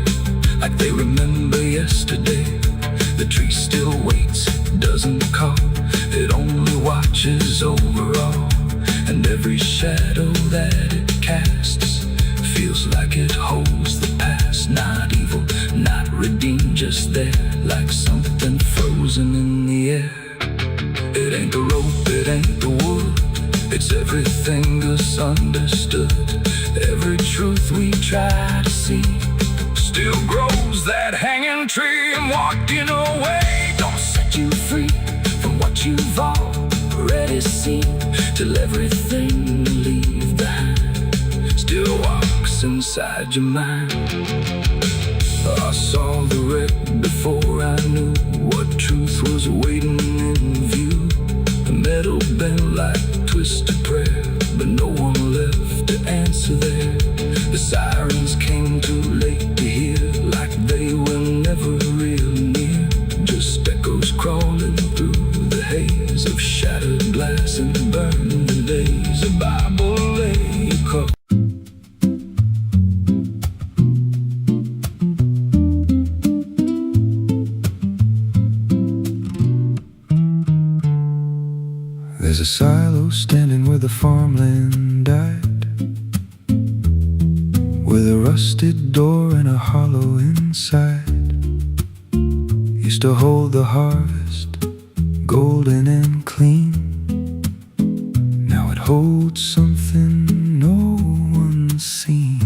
like they remember yesterday. The tree still waits, doesn't call, it only watches over all. And every shadow that it casts feels like it holds the past. Not evil, not redeemed, just there, like something frozen in the air. It ain't the rope, it ain't the wood, it's everything misunderstood. Every truth we try to see still grows that hanging tree. And walking away don't set you free from what you've already seen, till everything you leave behind still walks inside your mind. I saw the wreck before I knew what truth was waiting in view. The metal bent like twisted prayer, but no one left to answer there. The sirens came too late to hear, like they were never real near, just echoes crawling through the haze of shattered glass and burning days. A Bible lay across. There's a silo standing where the farmland died, with a rusted door and a hollow inside. Used to hold the harvest, golden and clean. Now it holds something no one's seen.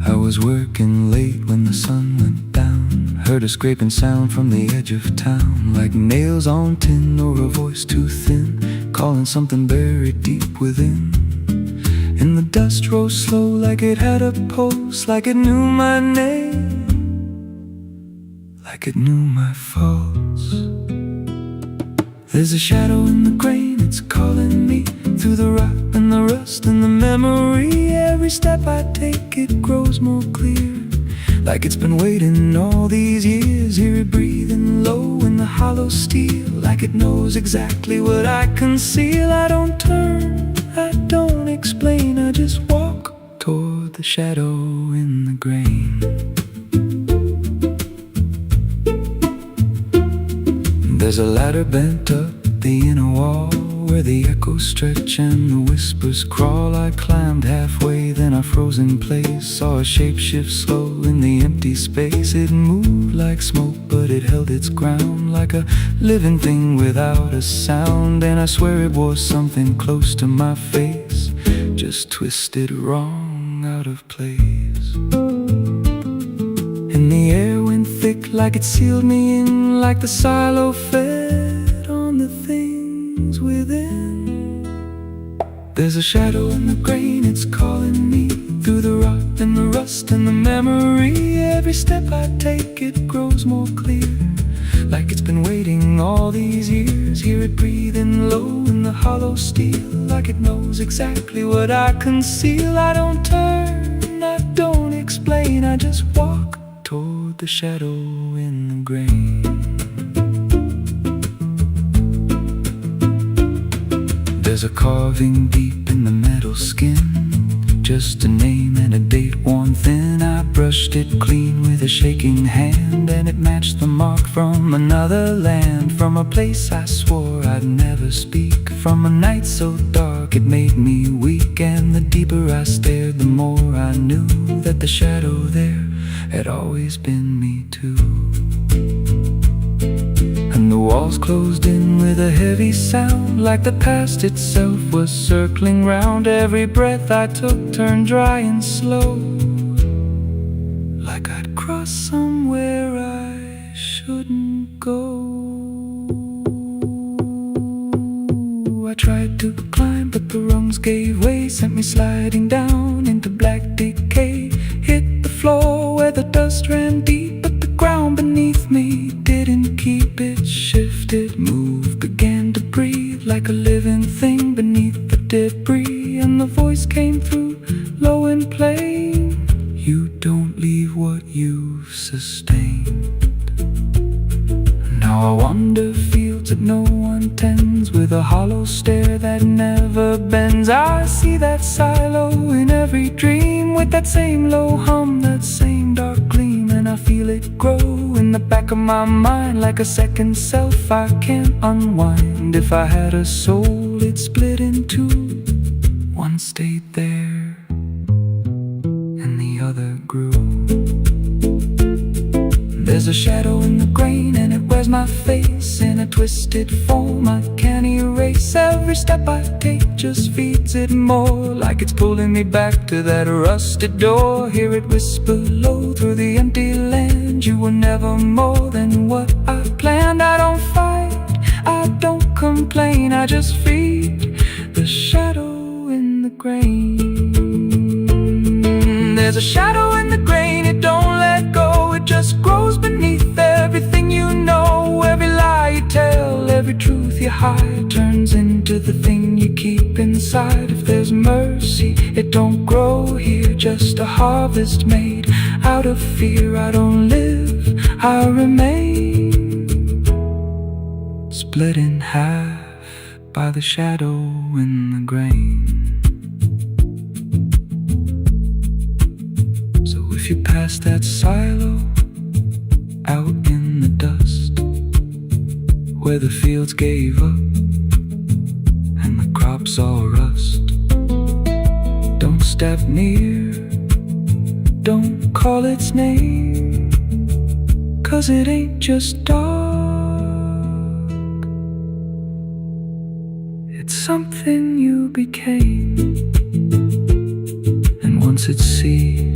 I was working late when the sun went down, heard a scraping sound from the edge of town, like nails on tin or a voice too thin, calling something buried deep within. And the dust rose slow like it had a pulse, like it knew my name, like it knew my faults. There's a shadow in the grain, it's calling me through the rot and the rust and the memory. Every step I take, it grows more clear, like it's been waiting all these years. Hear it breathing low in the hollow steel, like it knows exactly what I conceal. I don't turn, I don't explain, I just walk toward the shadow in the grain. There's a ladder bent up the inner wall, where the echoes stretch and the whispers crawl. I climbed halfway, then I froze in place, saw a shape shift slow in the empty space. It moved like smoke, but it held its ground, like a living thing without a sound. And I swear it was something close to my face, just twisted wrong, out of place. And the air went thick, like it sealed me in, like the silo fed on the things within. There's a shadow in the grain, it's calling me through the rot and the rust and the memory. Every step I take, it grows more clear, like it's been waiting all these years. Hear it breathing low in the hollow steel, like it knows exactly what I conceal. I don't turn, I don't explain, I just walk toward the shadow in the grain. There's a carving deep in the metal skin, just a name and a date worn thin. I brushed it clean with a shaking hand, and it matched the mark from another land, from a place I swore I'd never speak, from a night so dark it made me weak. And the deeper I stared, the more I knew that the shadow there had always been me too. And the walls closed in with a heavy sound, like the past itself was circling round. Every breath I took turned dry and slow, like I'd crossed somewhere I shouldn't go. I tried to climb, but the rungs gave way, sent me sliding down into black decay. Hit the floor where the dust ran deep, but the ground beneath me didn't keep. It shifted, moved, began to breathe like a living thing beneath the debris. And the voice came through, low and plain: you don't leave what you've sustained. Now I wander fields that no one tends, with a hollow stare that never bends. I see that silo in every dream, with that same low hum, that same dark gleam. And I feel it grow in the back of my mind, like a second self I can't unwind. If I had a soul, it'd split in two. One stayed there, and the other grew. There's a shadow in the grain, and it wears my face in a twisted form I can't erase. Every step I take just feeds it more, like it's pulling me back to that rusted door. Hear it whisper low through the empty land: you were never more than what I planned. I don't fight, I don't complain, I just feed the shadow in the grain. There's a shadow in the grain, it don't let go, it just grows beneath everything you know. Every lie you tell, every truth you hide, turns into the thing you keep inside. If there's mercy, it don't grow here, just a harvest made out of fear. I don't live, I remain, split in half by the shadow in the grain. If you pass that silo out in the dust, where the fields gave up and the crops all rust, don't step near, don't call its name, 'cause it ain't just dark, it's something you became. And once it sees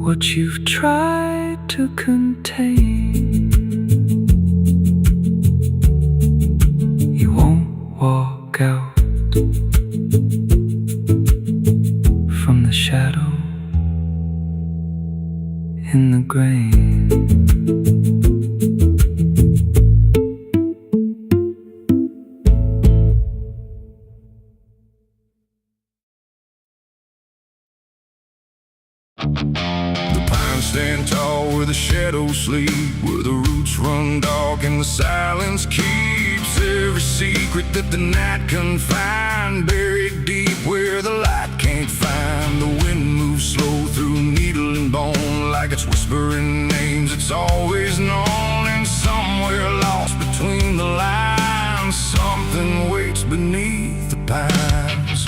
what you've tried to contain, you won't walk out from the shadow in the grain. Stand tall where the shadows sleep, where the roots run dark and the silence keeps every secret that the night can find. Buried deep where the light can't find. The wind moves slow through needle and bone, like it's whispering names it's always known. And somewhere lost between the lines, something waits beneath the pines.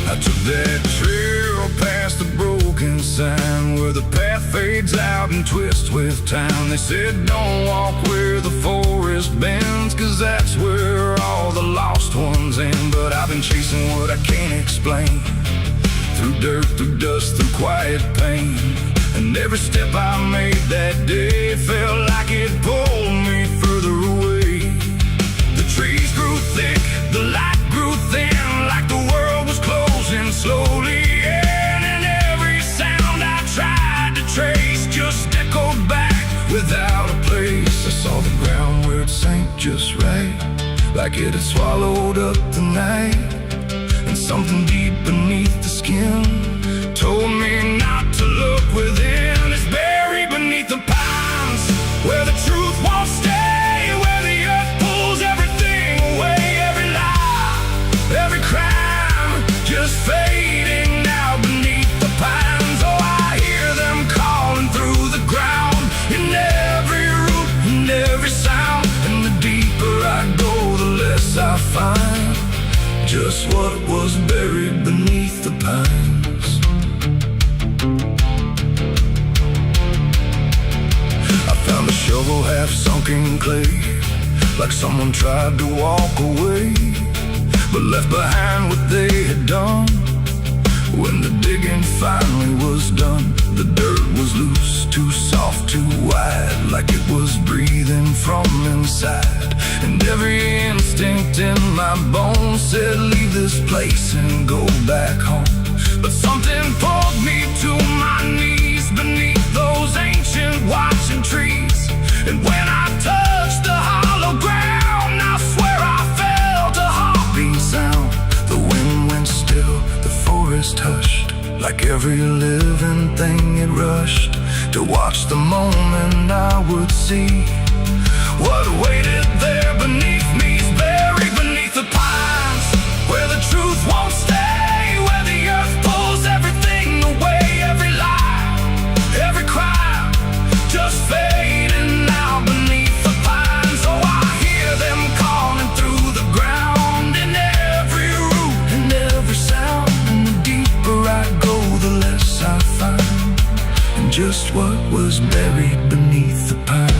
I took that trail past the broken sign, where the path fades out and twists with time. They said don't walk where the forest bends, 'cause that's where all the lost ones end. But I've been chasing what I can't explain, through dirt, through dust, through quiet pain. And every step I made that day felt like it pulled me further away. The trees grew thick, the light grew thin, like the world was closing slowly in. And every sound I tried to trace just echoed back without a place. I saw the ground where it sank just right, like it had swallowed up the night. And something deep beneath the skin told me not to look within. It's buried beneath the pine. I find just what was buried beneath the pines. I found a shovel half sunk in clay, like someone tried to walk away, but left behind what they had done. When the digging finally was done, the dirt was loose, too soft, too wide, like it was breathing from inside. And every instinct in my bones said, leave this place and go back home. But something pulled me to my knees beneath those ancient watching trees. And when I touched the hollow ground, I swear I felt a heartbeat sound. The wind went still, the forest hushed, like every living thing it rushed to watch the moment I would see what waited there beneath me's buried beneath the pines, where the truth won't stay, where the earth pulls everything away, every lie, every crime just fading now beneath the pines. Oh, I hear them calling through the ground, in every root and every sound. And the deeper I go, the less I find, and just what was buried beneath the pines.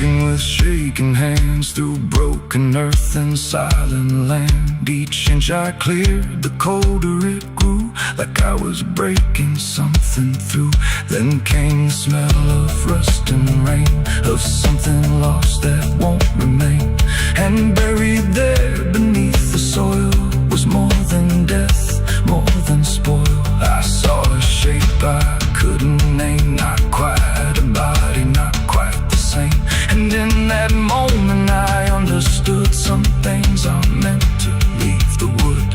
With shaking hands through broken earth and silent land, each inch I cleared, the colder it grew, like I was breaking something through. Then came the smell of rust and rain, of something lost that won't remain. And buried there beneath the soil was more than death, more than spoil. I saw a shape I couldn't name, not quite a body, not quite the same. And in that moment I understood some things are meant to leave the wood.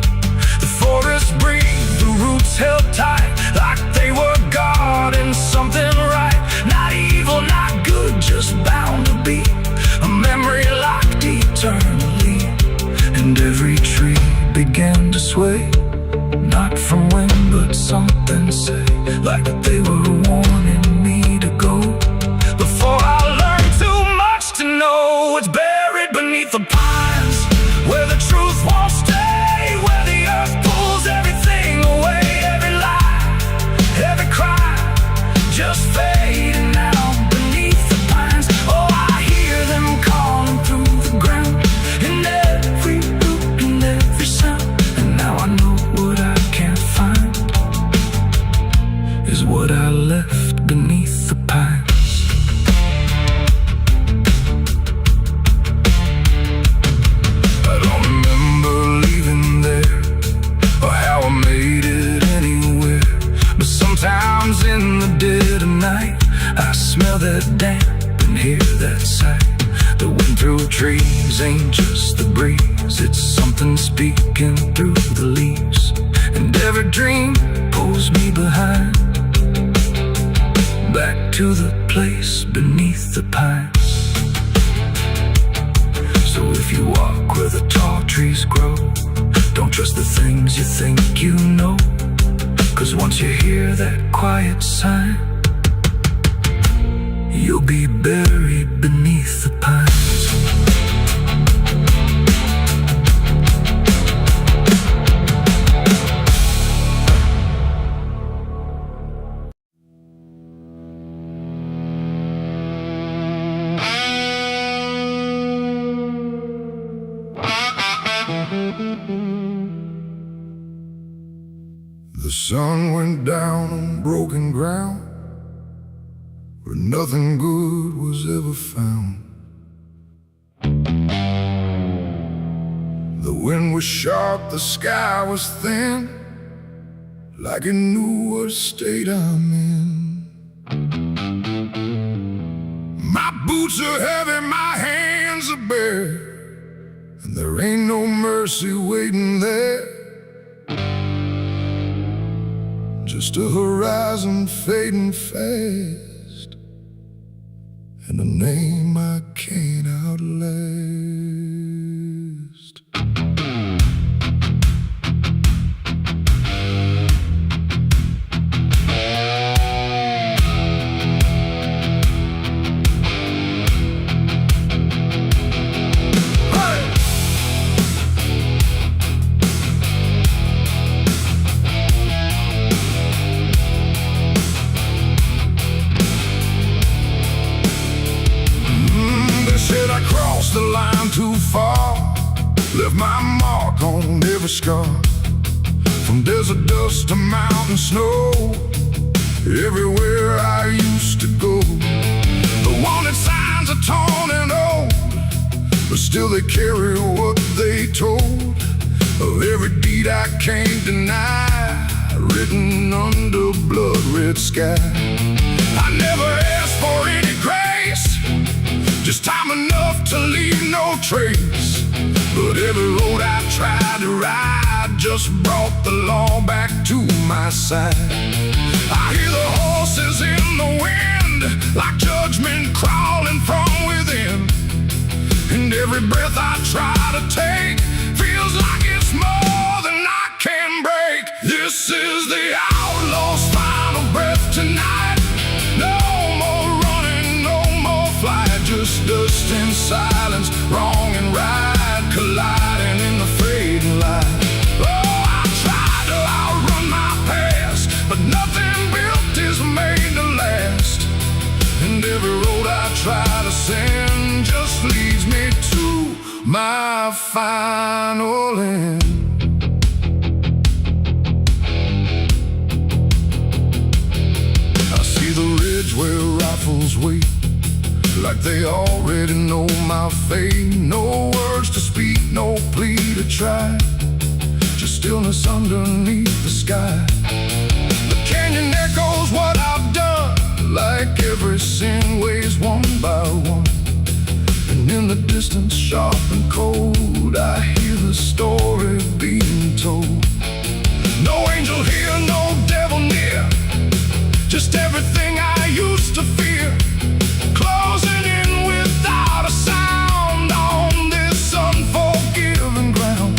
The forest breathed, the roots held tight, like they were guarding something right. Not evil, not good, just bound to be a memory locked eternally. And every tree began to sway, not from wind but something say, like they were warning me to go before I learned too much to know it's buried beneath the pines, where the truth won't stay, where the earth pulls everything away, every lie, every crime just fading out beneath the pines. Oh, I hear them calling through the ground, in every root and every sound. And now I know what I can't find is what I left beneath the pines. Sometimes in the dead of night I smell that damp and hear that sight. The wind through trees ain't just the breeze, it's something speaking through the leaves. And every dream pulls me behind, back to the place beneath the pines. So if you walk where the tall trees grow, don't trust the things you think you know, 'cause once you hear that quiet sign, you'll be buried beneath the pines. The sun went down on broken ground, where nothing good was ever found. The wind was sharp, the sky was thin, like it knew what state I'm in. My boots are heavy, my hands are bare, and there ain't no mercy waiting there. Just a horizon fading fast, and a name I can't outlast. crossed the line too far, left my mark on every scar. From desert dust to mountain snow, everywhere I used to go. The wanted signs are torn and old, but still they carry what they told of every deed I can't deny, written under blood-red sky. I never asked for any grace, just time enough to leave no trace. But every road I tried to ride just brought the law back to my side. I hear the horses in the wind, like judgment crawling from within. And every breath I try to take feels like it's more than I can break. This is the outlaw's final breath tonight. No more running, no more flight, just dust and silence, wrong and right, colliding in the fading light. Oh, I tried to outrun my past, but nothing built is made to last. And every road I try to send just leads me to my final end. I see the ridge where rifles wait, like they already know my fate. No words to speak, no plea to try, just stillness underneath the sky. The canyon echoes what I've done, like every sin weighs one by one. And in the distance, sharp and cold, I hear the story being told. No angel here, no devil near, just everything I used to fear, closing in without a sound on this unforgiving ground.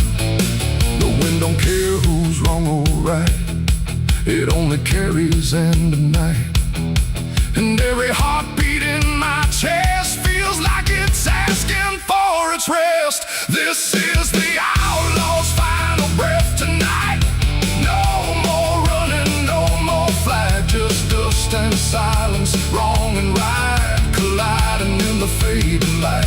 The wind don't care who's wrong or right, it only carries end of night. And every heartbeat in my chest feels like it's asking for its rest. This is the outlaw's final breath tonight. No more running, no more flight, just dust and silence, wrong and right, colliding in the fading light.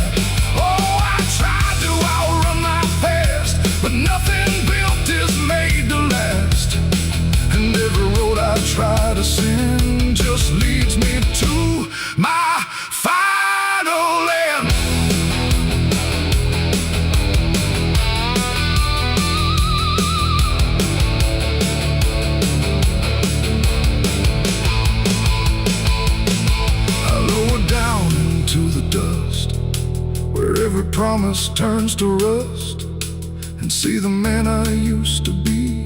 Oh, I tried to outrun my past, but nothing built is made to last. And every road I try to send just leads me to my final end. I lower down into the dust, where every promise turns to rust, and see the man I used to be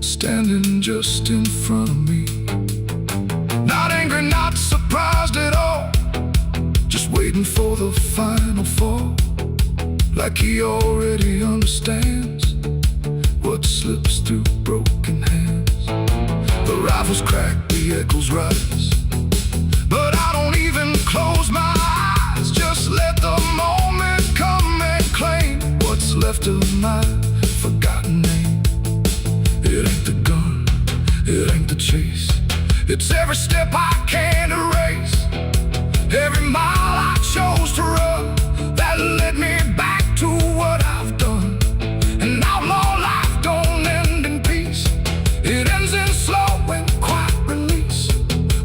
standing just in front of me. Not angry, not surprised at all, just waiting for the final fall, like he already understands what slips through broken hands. The rifles crack, the echoes rise, but I don't even close my eyes, just let the moment come and claim what's left of my forgotten name. It ain't the gun, it ain't the chase, it's every step I can't erase, every mile I chose to run that led me back to what I've done. An outlaw life don't end in peace, it ends in slow and quiet release,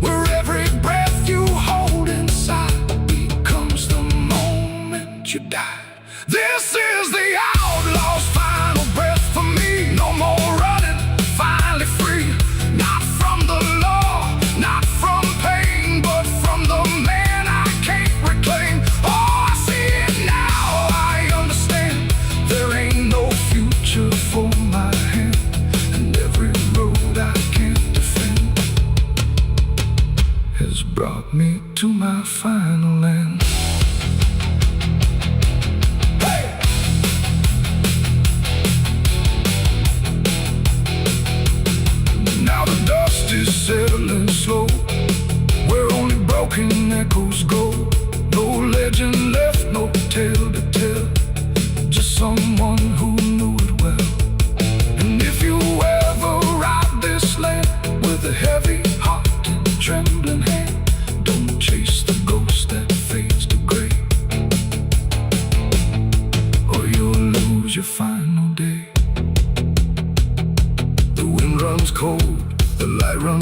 where every breath you hold inside becomes the moment you die. This is the outlaw's final breath for me. No more running, finally free, not from the law, not from pain, but from the man I can't reclaim. Oh, I see it now, I understand, there ain't no future for my hand, and every road I can't defend has brought me to my final end. Hey!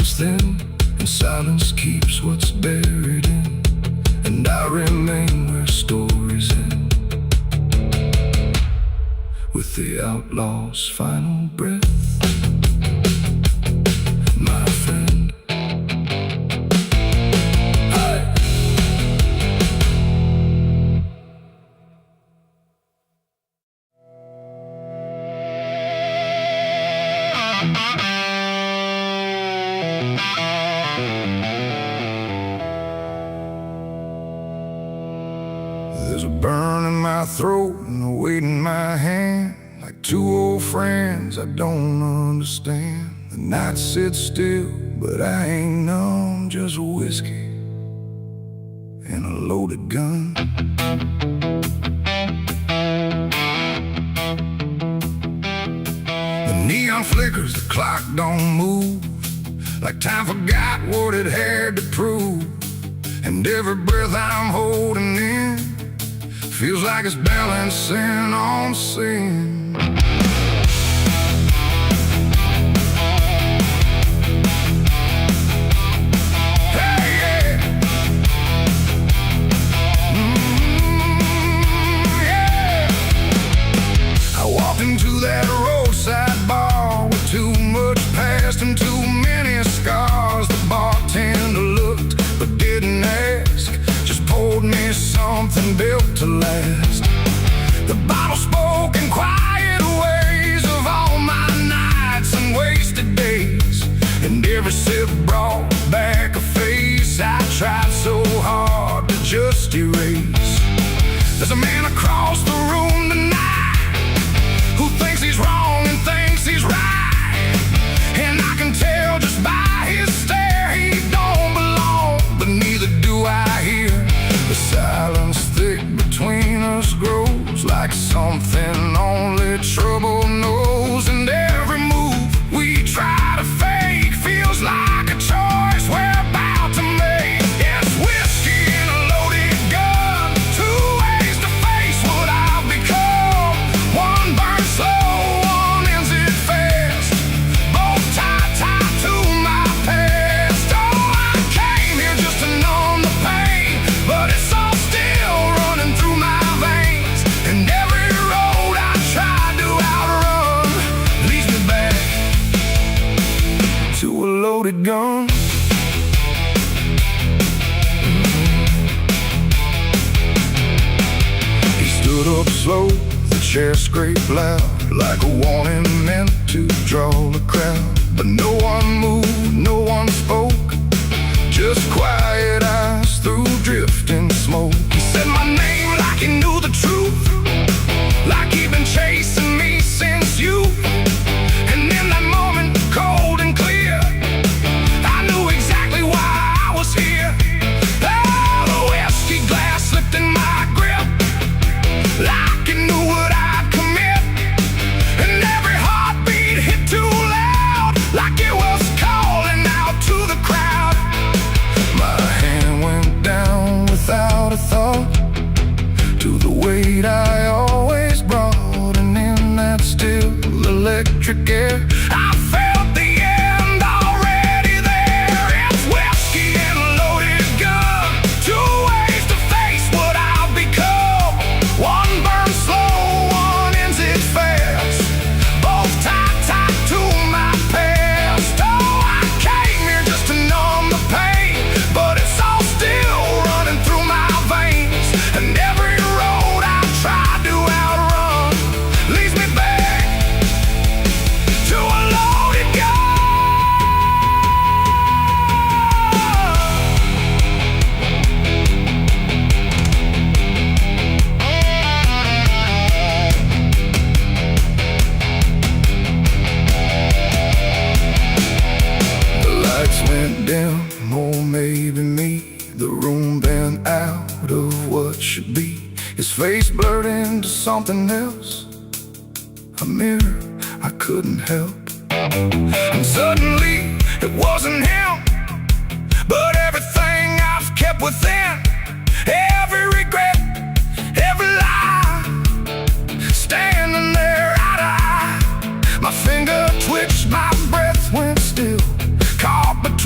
runs thin, and silence keeps what's buried in. And I remain where stories end, with the outlaw's final breath. My friend, there's a burn in my throat and a weight in my hand, like two old friends I don't understand. The night sits still, but I ain't numb, just whiskey and a loaded gun. The neon flickers, the clock don't move, like time forgot what it had to prove. And every breath I'm holding in feels like it's balancing on sin. Hey, yeah. Yeah. I walked into that roadside bar with too much past and too many scars. The bartender looked but didn't ask, just poured me something built to last. The bottle spoke in quiet ways of all my nights and wasted days, and every sip brought back a face I tried so hard to just erase. There's a man across the room tonight who thinks he's wrong and thinks he's right, and I can tell just by his stare he don't belong, but neither do I hear. The silence thick between us grows like something only trouble knows, and every move we try to fake feels like a choice we're about to make. Yes, whiskey and a loaded gun, two ways to face what I've become. One burns slow, one ends it fast, both tied to my past. Oh, I came here just to numb the pain, but it's all still running through my veins, and every road I tried to outrun leads me back to a loaded gun. He stood up slow, the chair scraped loud, like a warning meant to draw a crowd. But no one moved, no one spoke, just quiet eyes through drifting smoke. He said my name like he knew the truth, like he'd been chasing me since youth. And in that moment, cold and clear, I knew exactly why I was here. Oh, the whiskey glass slipped in my grip, like it knew what I'd commit, and every heartbeat hit too loud, like it was calling out to the crowd. My hand went down without a thought to the weight I always brought, and in that still electric air I felt the end already there. It's whiskey and a loaded gun, two ways to face what I've become. One burns slow, one ends it fast, both tied to my past. Oh, I came here just to numb the pain, but it's all still running through my veins, and every road I tried to outrun leads me back to a loaded gun. The lights went dim, or maybe me. The room bent out of what should be. His face blurred into something else, a mirror I couldn't help. And suddenly it wasn't him, but everything I've kept within, every regret, every lie, standing there eye to eye. My finger twitched, my breath went still, caught between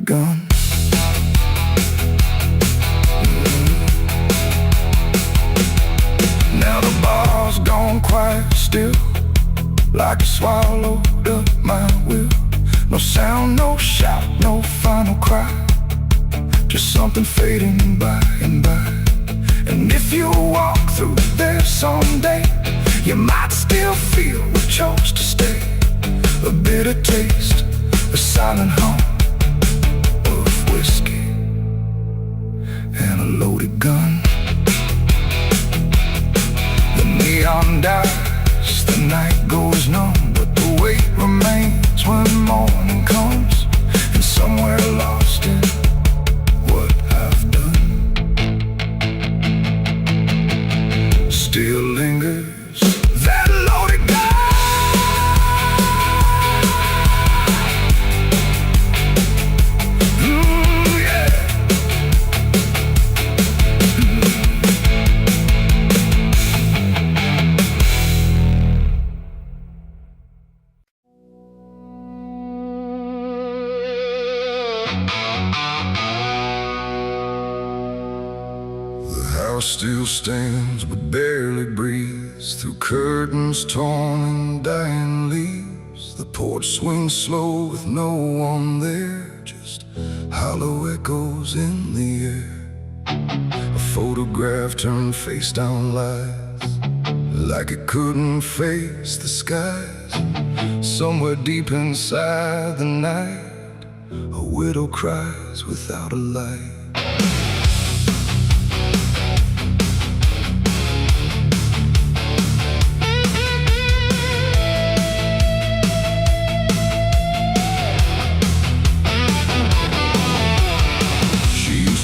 loaded gun. Now the bar's gone quiet still, like it swallowed up my will. No sound, no shout, no final cry, just something fading by and by. And if you walk through there someday, you might still feel we chose to stay. A bitter taste, a silent hum of whiskey and a loaded gun. The neon dies, the night goes numb, but the weight remains when morning comes. And somewhere lost in what I've done still lingers that loaded gun. Still stands but barely breathes through curtains torn and dying leaves. The porch swings slow with no one there, just hollow echoes in the air. A photograph turned face down lies, like it couldn't face the skies. Somewhere deep inside the night, a widow cries without a light.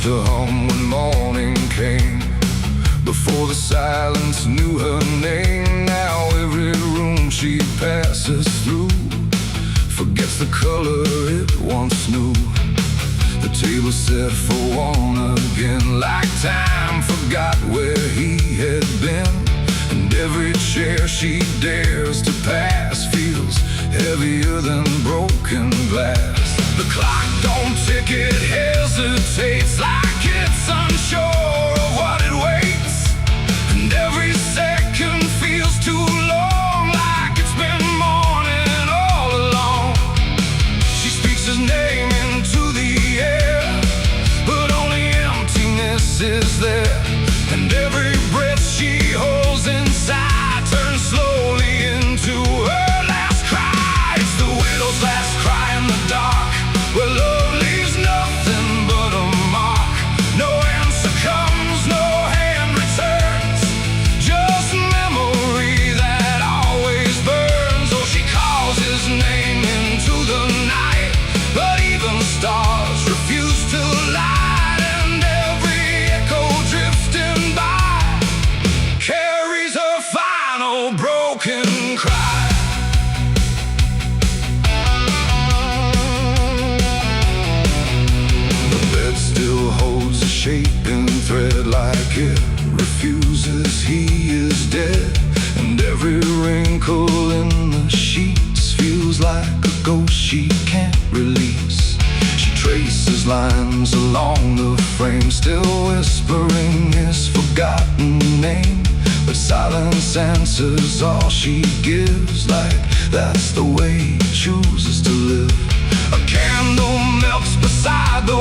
To hum when morning came, before the silence knew her name. Now every room she passes through forgets the color it once knew. The table set for one again, like time forgot where he had been. And every chair she dares to pass feels heavier than broken glass. The clock don't tick, it hesitates, like it's unsure of what it waits. And every second feels too long, like it's been morning all along. She speaks his name into the air, but only emptiness is there. And every breath she holds inside turns slowly into her last cry. It's the widow's last cry in the dark, where love leaves nothing but a mark. No answer comes, no hand returns, just memory that always burns. Oh, she calls his name into the night, but even stars refuse to light. And every echo drifting by carries her final broken cry. Shaping thread, like it refuses he is dead. And every wrinkle in the sheets feels like a ghost she can't release. She traces lines along the frame, still whispering his forgotten name. But silence answers all she gives, like that's the way he chooses to live. A candle melts beside the